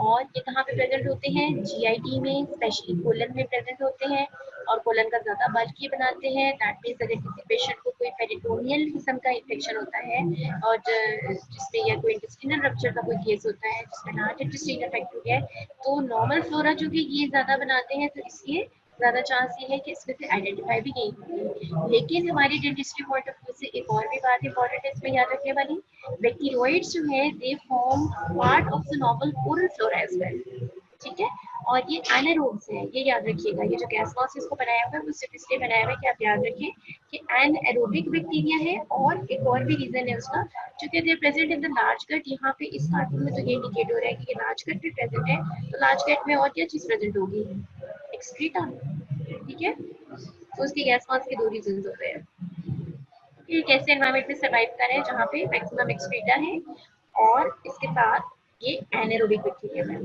और ये कहाँ पे प्रेजेंट होते हैं? जीआईटी में, स्पेशली कोलन में प्रेजेंट होते हैं। और कोलन का ज्यादा बल्क ये बनाते हैं। दैट मींस अगर किसी पेशेंट को कोई पेरिटोनियल किस्म का इन्फेक्शन होता है और जिसमें या कोई इंटेस्टिनल रप्चर का कोई केस होता है जिसमें लार्ज इंटेस्टाइन अफेक्ट हो गया है, तो नॉर्मल फ्लोरा जो कि ये ज्यादा बनाते हैं, तो इसलिए ज्यादा चांस ये है कि इसमें से आइडेंटिफाई भी नहीं होगी। लेकिन हमारी डेंटिस्ट्री पॉइंट ऑफ व्यू से एक और भी बात इंपॉर्टेंट है इसमें याद रखने वाली। बैक्टीरियोइड्स जो है they form part of the normal oral flora as well. ठीक है, और ये एनारोब्स है, ये याद रखिएगा। ये जो गैस मास्क इसको बनाया हुआ है वो सिर्फ इसलिए बनाया हुआ है कि आप याद रखिए कि एनारोबिक बैक्टीरिया है। और एक और भी रीजन है उसका, क्योंकि they present in the large gut. यहाँ पे इस कार्टून में तो ये इंडिकेट हो रहा है कि ये लार्ज गट भी प्रेजेंट है। तो लार्ज गट में और क्या चीज प्रेजेंट होगी? एक्सक्रीटा। ठीक है, तो उसकी गैस मास्क के दो रीजन होते हैं। ये कैसे एनवायरनमेंट में सर्वाइव कर रहे हैं जहाँ पे मैक्सिमम एक्सक्रीटा है और इसके साथ ये anaerobic bacteria है।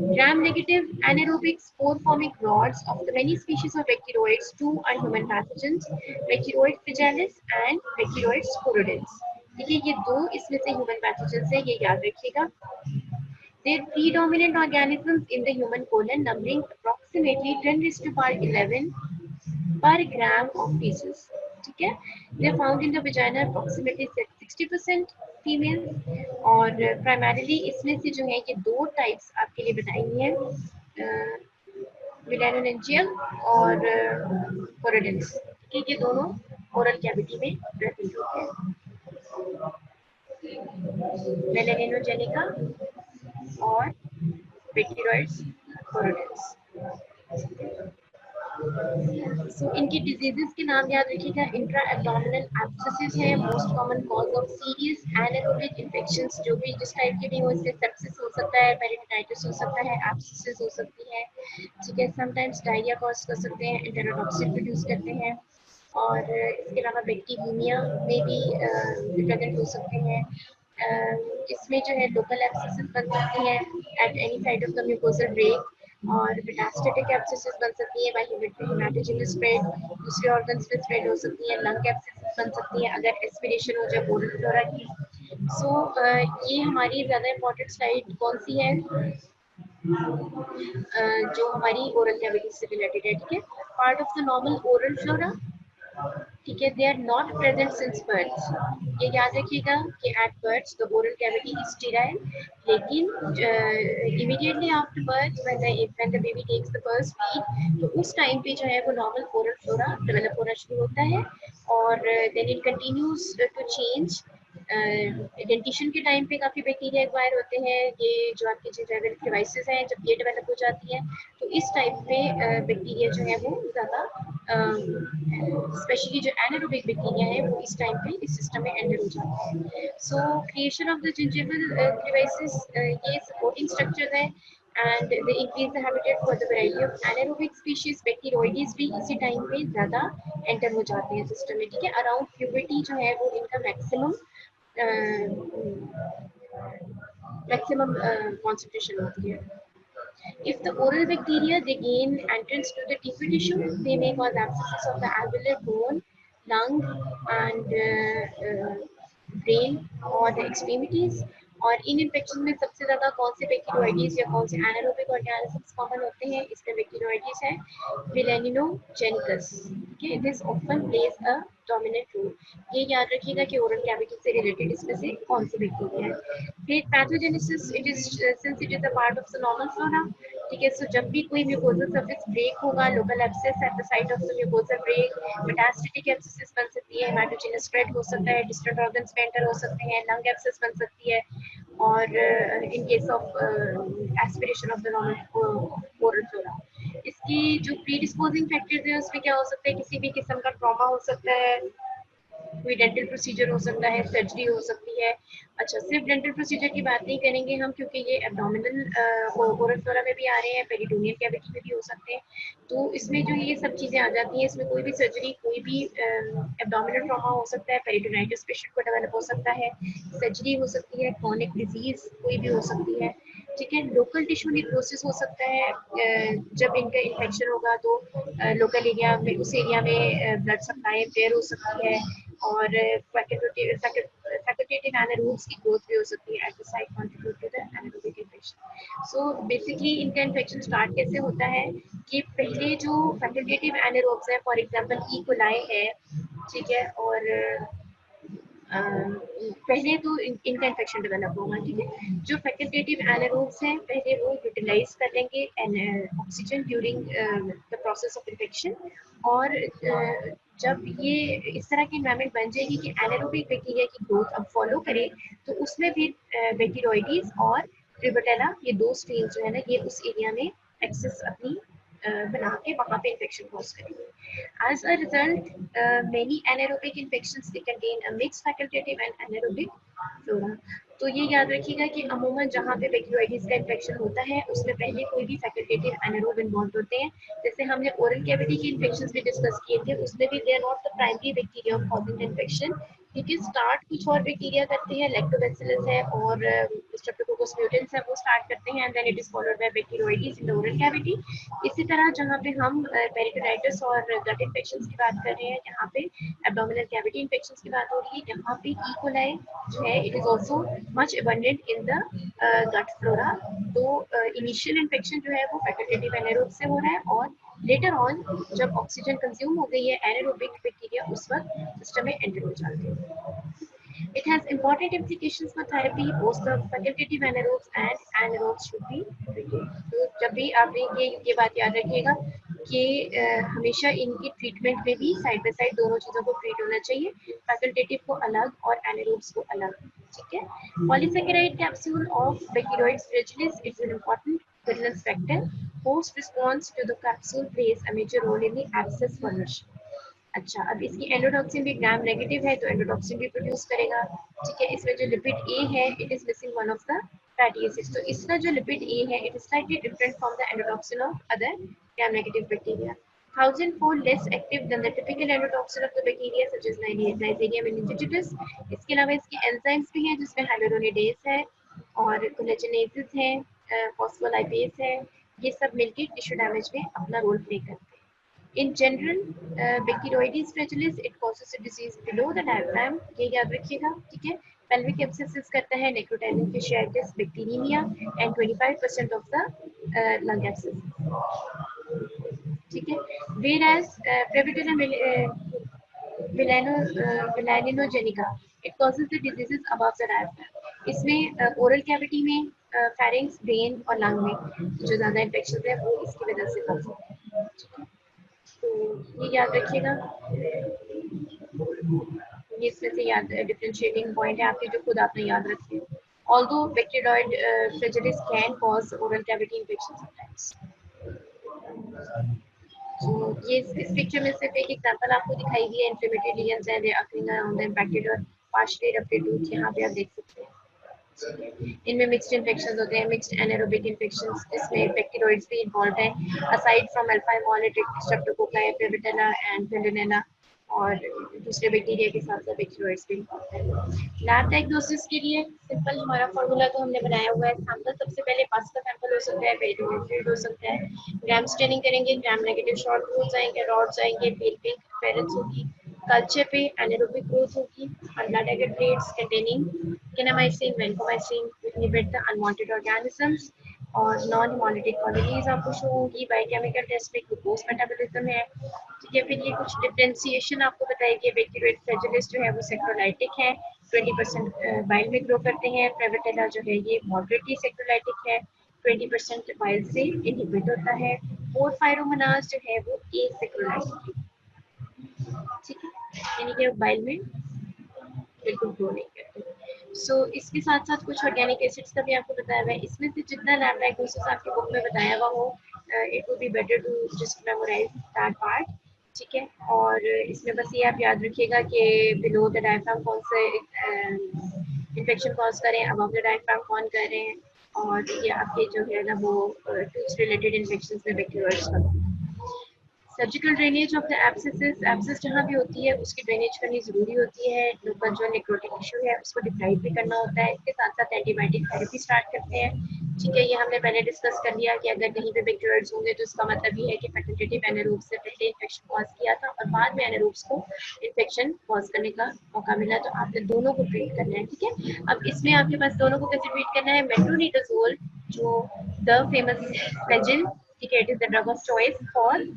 Gram negative anaerobic spore forming rods of the many species of bacteroids, two are human pathogens, Bacteroides fragilis and Bacteroides sporidens। देखिए ये दो इसमें से ह्यूमन पैथोजेंस है, ये याद रखिएगा। They are predominant organisms in the human colon, numbering approximately 10⁻11 per gram of feces। ठीक है, they are found in the vagina approximately 60% female। और primarily इसमें से जो है ये दो टाइप्स आपके लिए बताई हैं, मिलेनोजेंजियल और कोरोडेंस। ठीक है, ये दोनों ओरल कैविटी में प्रेजेंट होते हैं, मेलेनोजेनिका और बैक्टीरियोइड्स कोरोडेंस। So, इनकी डिजीजेस के नाम याद रखिएगा। इंट्रा एब्डोमिनल एब्सेसिस है most common cause of serious anaerobic infections. जो भी जिस टाइप के भी हो, इससे सेप्सिस हो सकता है, पेरिटोनाइटिस हो सकता है, एब्सेसिस हो सकती है। ठीक है, समटाइम्स डायरिया कॉज कर सकते हैं, एंटेरोटॉक्सिन प्रोड्यूस करते हैं। और इसके अलावा बैक्टीरिया में भी प्रेजेंट हो सकते हैं। इसमें जो है लोकल एब्सेसिस बन सकती है at any side of the mucosal break. और मेटास्टेटिक एब्सेसिस बन सकती है बाय हेमाटोजेनस स्प्रेड, दूसरे ऑर्गन्स पे स्प्रेड हो सकती है। लंग एब्सेसिस बन सकती है अगर एस्पिरेशन हो जाए ओरल फ्लोरा की। सो ये हमारी ज़्यादा इम्पोर्टेंट स्लाइड कौन सी है? जो हमारी ओरल कैविटी से रिलेटेड है। ठीक है, part of the normal oral flora. ठीक है, they are not present since birth. ये याद रखिएगा कि at birth the oral cavity is sterile, लेकिन immediately after birth when the baby takes the first feed, तो उस टाइम पे जो है वो नॉर्मल ओरल फ्लोरा डेवलप होना शुरू होता है। और then it continues to change. Dentition के टाइम पे काफ़ी बैक्टीरिया एक्वायर होते हैं। ये जो आपके जिंजेवल डिवाइसेस हैं, जब ये डेवलप हो जाती है तो इस टाइप पे बैक्टीरिया जो है वो ज़्यादा, स्पेशली जो एनारोबिक बैक्टीरिया है वो इस टाइम पे इस सिस्टम में एंटर हो जाता है। सो क्रिएशन ऑफ द जिंजेवल डिवाइसेस, ये सपोर्टिंग स्ट्रक्चर है and they increase the habitat for the variety of anaerobic species। Bacteroides भी इसी टाइम पे ज़्यादा एंटर हो जाते हैं सिस्टम में। ठीक है, अराउंड प्यूबर्टी जो है वो इनका मैक्सिमम concentration होती है। If the oral bacteria they gain entrance to the deeper tissue, they may cause abscesses of the alveolar bone, lung, and brain or the extremities। और इन इन्फेक्शन में सबसे ज़्यादा कौन से बैक्टीरियोइडीज या कौन से एनारोबिक ऑर्गेनिजम्स कॉमन होते हैं, इसमें बैक्टीरियोइडीज है melaninogenicus. Okay, this often plays a dominant role. ये याद रखिएगा कि ओरल कैविटी से रिलेटेड इसमें से कौन सी बैक्टीरिया है। फिर pathogenesis, it is since it is a part of the normal flora. ठीक है, सो जब भी कोई म्यूकोजल सरफेस ब्रेक होगा, local abscess at the site of the mucosal break, metastatic abscess बन सकती है, हेमाटोजेनस स्प्रेड हो सकता है, डिस्टेंट ऑर्गन्स में एंटर हो सकते हैं, लंग एब्सेस बन सकती है, और in case of aspiration of the normal oral flora. इसकी जो प्रीडिस्पोजिंग फैक्टर्स है उसमें क्या हो सकता है, किसी भी किस्म का ट्रॉमा हो सकता है, कोई डेंटल प्रोसीजर हो सकता है, सर्जरी हो सकती है। अच्छा, सिर्फ डेंटल प्रोसीजर की बात नहीं करेंगे हम, क्योंकि ये एब्डोमिनल ओरल फ्लोरा में भी आ रहे हैं, पेरिटोनियल कैविटी में भी हो सकते हैं। तो इसमें जो ये सब चीज़ें आ जाती हैं, इसमें कोई भी सर्जरी, कोई भी एब्डोमिनल ट्रॉमा हो सकता है, पेरिटोनाइटिस पेशेंट को डेवलप हो सकता है, सर्जरी हो सकती है, क्रॉनिक डिजीज कोई भी हो सकती है। ठीक है, लोकल टिश्यू निक्रोसिस हो सकता है, जब इनका इन्फेक्शन होगा तो लोकल एरिया में, उस एरिया में ब्लड सप्लाई फेयर हो सकती है, और फैकल्टेटिव एनारोब्स की ग्रोथ भी हो सकती है at the site contribute to the anaerobic infection. So basically इनका इन्फेक्शन स्टार्ट कैसे होता है कि पहले जो फैकल्टेटिव एनारोब्स है, फॉर एग्जांपल ई कोलाई है, ठीक है, और पहले तो इनका इन्फेक्शन डेवलप होगा। ठीक है, जो फैकल्टेटिव एनारोब्स हैं पहले वो यूटिलाइज कर लेंगे oxygen during the process of infection, और जब ये इस तरह की एनवायरनमेंट बन जाएगी कि एनारोबिक बैक्टीरिया की ग्रोथ अब फॉलो करे, तो उसमें फिर बैक्टीरियोइडीज और ट्रिबोटेला, ये दो स्ट्रेन जो है ना, ये उस एरिया में एक्सेस अपनी बना के वहाँ पे इन्फेक्शन कॉज करेंगे। As a result, many anaerobic infections they contain a mixed facultative and anaerobic flora. तो ये याद रखिएगा कि अमूमन जहाँ पे बैक्टीरियोइडिस का इन्फेक्शन होता है उसमें पहले कोई भी फैकल्टेटिव एनारोब इन्वॉल्व होते हैं। जैसे हमने ओरल कैविटी के इन्फेक्शंस भी डिस्कस किए थे, उसमें भी they are not the primary bacteria of causing infection, क्योंकि स्टार्ट कुछ और बैक्टीरिया करते हैं, लैक्टोबैसिलस है और स्ट्रेप्टोकोकस म्यूटेंस है, वो स्टार्ट करते हैं, and then it is followed by bacteroides in the oral cavity. इसी तरह जहाँ पे हम पेरिटोनाइटिस और गट इन्फेक्शंस की बात कर रहे हैं, यहाँ पे एब्डोमिनल कैविटी इन्फेक्शंस की बात हो रही है, यहाँ पे ई कोलाई जो है it is also much abundant in the gut flora. तो इनिशियल इन्फेक्शन जो है वो फैकल्टेटिव एनारोब से हो रहा है, और लेटर ऑन जब ऑक्सीजन कंज्यूम हो गई है एनारोबिक बैक्टीरिया उस वक्त सिस्टम में एंटर हो जाते हैं। It has important implications for therapy. Both the facultative anaerobes and anaerobes should be treated. तो जब भी आपने ये बात याद रखिएगा कि हमेशा इनकी ट्रीटमेंट में भी साइड बाय साइड दोनों चीजों को ट्रीट होना चाहिए, फैकल्टेटिव को अलग और एनारोब्स को अलग। ठीक है, polysaccharide capsule of bacteroides fragilis is an important virulence factor. Host response to the capsule plays a major role in the abscess formation. अच्छा, अब इसकी एंडोटॉक्सिन भी ग्राम नेगेटिव है तो एंडोटॉक्सिन भी प्रोड्यूस करेगा। ठीक है, इसमें जो लिपिड ए है it is missing one of the fatty acids, तो इसका जो लिपिड ए है it is slightly different from the endotoxin of other gram negative bacteria, 1000-fold less active than the typical endotoxin of the bacteria such as Neisseria meningitis. इसके अलावा इसके enzymes भी हैं जिसमें हाइलुरोनिडेज है और कोलेजनेसेस है, फॉस्फोलाइपेज है, ये सब मिलकर टिश्यू डैमेज में अपना रोल प्ले करते हैं। In general, Bacteroides fragilis it causes a disease below the diaphragm. ये याद रखिएगा, ठीक है। Pelvic abscesses करता है necrotizing fasciitis, bacteremia, and 25% of the lung abscesses. ठीक है। Whereas Prevotella melanogenica it causes the diseases above the diaphragm. इसमें oral cavity में pharynx, brain और lung में जो ज़्यादा infections है वो इसकी वजह से cause होते हैं। तो ये याद रखिएगा, ये इसमें से याद डिफरेंशिएटिंग पॉइंट है आपके जो खुद आपने याद रखे। Although bacteroid fragilis can cause oral cavity infection sometimes. So ये इस पिक्चर में सिर्फ एक एग्जांपल आपको दिखाई दिया, इन्फ्लेमेटरी लीजन्स हैं दे अकरिंग अराउंड द इम्पैक्टेड और पार्शियली रप्टेड टूथ, यहाँ पे आप देख सकते हैं। इनमें मिक्स्ड इन्फेक्शंस होते हैं, मिक्स्ड एनारोबिक इन्फेक्शंस, इसमें बैक्टीरियोइड्स भी इन्वॉल्व हैं aside from alpha haemolytic streptococci, Prevotella and Veillonella, और दूसरे बैक्टीरिया के साथ साथ बैक्टीरियोइड्स भी इन्वॉल्व हैं। लैब डायग्नोसिस के लिए सिंपल हमारा फार्मूला तो हमने बनाया हुआ है। सैंपल सबसे पहले पास का सैंपल हो सकता है, पेरिटोनियल फ्लूइड हो सकता है, ग्राम स्टेनिंग करेंगे, ग्राम नेगेटिव शॉर्ट रूल्स आएंगे, रॉड्स आएंगे, पेल पिंक पेरेंट्स होगी, कल्चर पे एनारोबिक ग्रोथ होगी, blood agate plates containing Kanamycin, vancomycin inhibit the unwanted organisms और नॉन हेमोलिटिक कॉलोनीज आपको शो होगी। बायोकेमिकल टेस्ट में ग्लूकोज मेटाबॉलिज्म है। ठीक है, फिर ये कुछ डिफरेंशिएशन आपको बताएगी। बैक्टीरियल फ्लैजेलेस जो है वो सेक्रोलाइटिक है, 20% बाइल में ग्रो करते हैं। प्रेविटेला जो है ये मॉडरेटली सेक्रोलाइटिक है, 20% बाइल से इनहिबिट होता है। पोरफायरोमोनास जो है वो एसेक्रोलाइटिक है। ठीक है, यानी कि बाइल में बिल्कुल ग्रो नहीं करते। इसके साथ साथ कुछ ऑर्गेनिक एसिड्स का भी आपको बताया हुआ है। इसमें से जितना लैब डायग्नोसिस आपकी बुक में बताया हुआ हो, it would be better to just memorise that part. ठीक है, और इसमें बस ये आप याद रखिएगा कि बिलो द डायफ्राम कौन से इन्फेक्शन कॉज करें, अबव द डायफ्राम कौन कर रहे हैं, और ये आपके जो है ना वो टूथ रिलेटेड इन्फेक्शन में bacteria. Surgical drainage of the एब्सेसेस, abscess जहाँ भी होती है उसकी ड्रेनेज करनी जरूरी होती है। लोकल जो नेक्रोटिक टिश्यू है उसको डिप्राइव भी करना होता है। इसके साथ साथ एंटीबायोटिक थेरेपी स्टार्ट करते हैं। ठीक है, ये हमने पहले डिस्कस कर लिया कि अगर कहीं पे बैक्टीरियाज होंगे तो इसका मतलब ये है कि फैकल्टेटिव एनारोब्स से पहले इन्फेक्शन कॉज किया था और बाद में एनारोब्स को इन्फेक्शन कॉज करने का मौका मिला, तो आपने दोनों को ट्रीट करना है। ठीक है, अब इसमें आपके पास दोनों को कैसे ट्रीट करना है। मेट्रोनिडाजोल जो द फेमस फ्लैजिल, ठीक है, it is the drug of choice for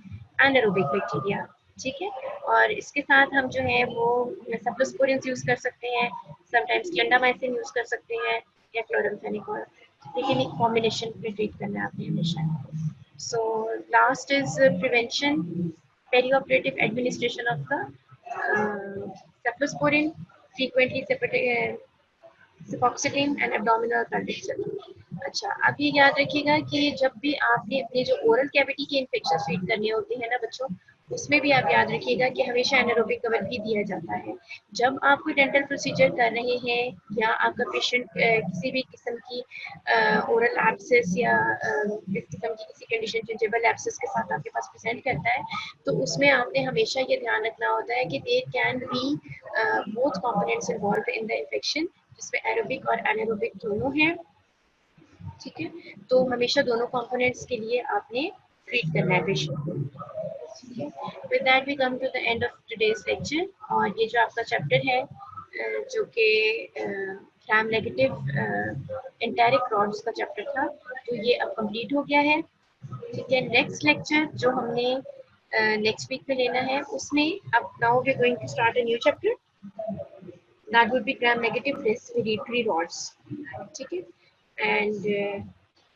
anaerobic bacteria. ठीक है, और इसके साथ हम जो है वो सेफ्लोस्पोरिन यूज कर सकते हैं, समटाइम्स क्लिंडामाइसिन यूज कर सकते हैं या क्लोरामफेनिकोल, लेकिन एक कॉम्बिनेशन में ट्रीट करना है आपने हमेशा। So last is prevention, perioperative administration of the cephalosporin, frequently cefoxitin and abdominal conduction. अच्छा, अब ये याद रखिएगा कि जब भी आपने अपने जो ओरल कैविटी के इन्फेक्शन ट्रीट करने होते हैं ना बच्चों, उसमें भी आप याद रखिएगा कि हमेशा एनारोबिक कवर भी दिया जाता है। जब आप कोई डेंटल प्रोसीजर कर रहे हैं या आपका पेशेंट किसी भी किस्म की ओरल एब्सेस या इस किस्म की किसी कंडीशन जिंजिवल एब्सेस के साथ आपके पास प्रेजेंट करता है, तो उसमें आपने हमेशा ये ध्यान रखना होता है कि there can be both components involve in the infection, जिसमें एरोबिक और एनारोबिक दोनों हैं। ठीक है, तो हमेशा दोनों कंपोनेंट्स के लिए आपने ट्रीट करना है पेशेंट को। ठीक है, with that we come to the end of today's lecture. और ये जो आपका चैप्टर है जो कि ग्राम नेगेटिव एंटेरिक रॉड्स का चैप्टर था, तो ये अब कंप्लीट हो गया है। ठीक है, नेक्स्ट लेक्चर जो हमने नेक्स्ट वीक में लेना है उसमें अब now we are going to start a new chapter, that would be gram negative respiratory rods. ठीक है, and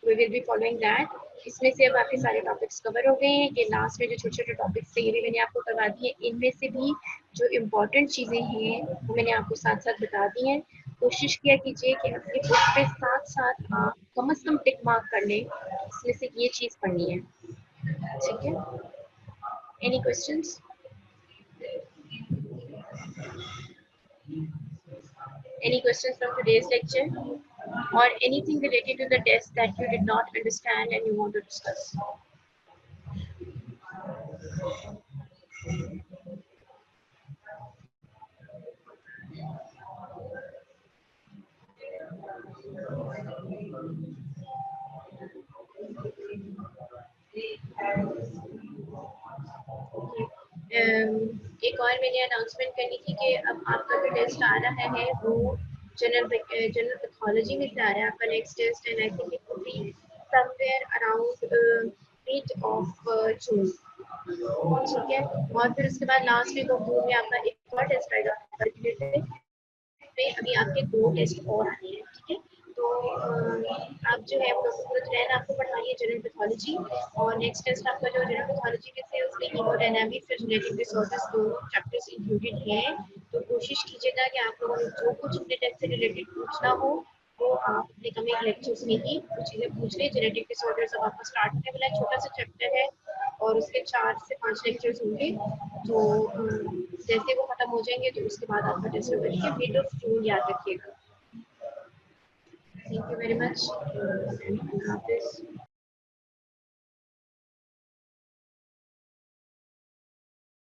we will be following that. इसमें से अब आपके सारे टॉपिक्स कवर हो गए हैं। ये लास्ट में जो छोटे छोटे टॉपिक्स थे ये भी मैंने आपको करवा दिए। इनमें से भी जो इम्पोर्टेंट चीज़ें हैं वो मैंने आपको साथ साथ बता दी हैं। कोशिश किया कीजिए कि अपनी बुक पे साथ साथ आप कम से कम टिक मार्क कर लें, इसमें से ये चीज़ पढ़नी है। ठीक है, any questions? Any questions from today's lecture or anything related to the test that you did not understand and you want to discuss? एक और मैंने अनाउंसमेंट करनी थी कि अब आपका जो टेस्ट आ रहा है वो जनरल पैथोलॉजी में से आ रहा है आपका next test, and I think it will be somewhere around mid of June. ठीक है, और फिर उसके बाद लास्ट वीक ऑफ जून में आपका एक और टेस्ट आएगा। अभी आपके 2 टेस्ट और आने हैं। ठीक है, तो आप जो है वो आपको पढ़ानी है जनरल पैथोलॉजी, और नेक्स्ट टेस्ट आपका जो जनरल पैथोलॉजी में से उसमें हीमोडायनामिक्स और जेनेटिक डिसऑर्डर्स दोनों चैप्टर्स इंक्लूडेड हैं। तो कोशिश कीजिएगा कि आप लोगों ने जो कुछ अपने टेस्ट से रिलेटेड पूछना हो वो आप अपने कमिंग लेक्चर्स में ही कुछ चीज़ें पूछ लें। जेनेटिक डिसऑर्डर्स अब आपका स्टार्ट होने वाला है, छोटा सा चैप्टर है और उसके 4 से 5 लेक्चर्स होंगे। तो जैसे वो खत्म हो जाएंगे तो उसके बाद आपका टेस्ट होगा। ठीक है, मिड ऑफ जून याद रखिएगा। Thank you very much.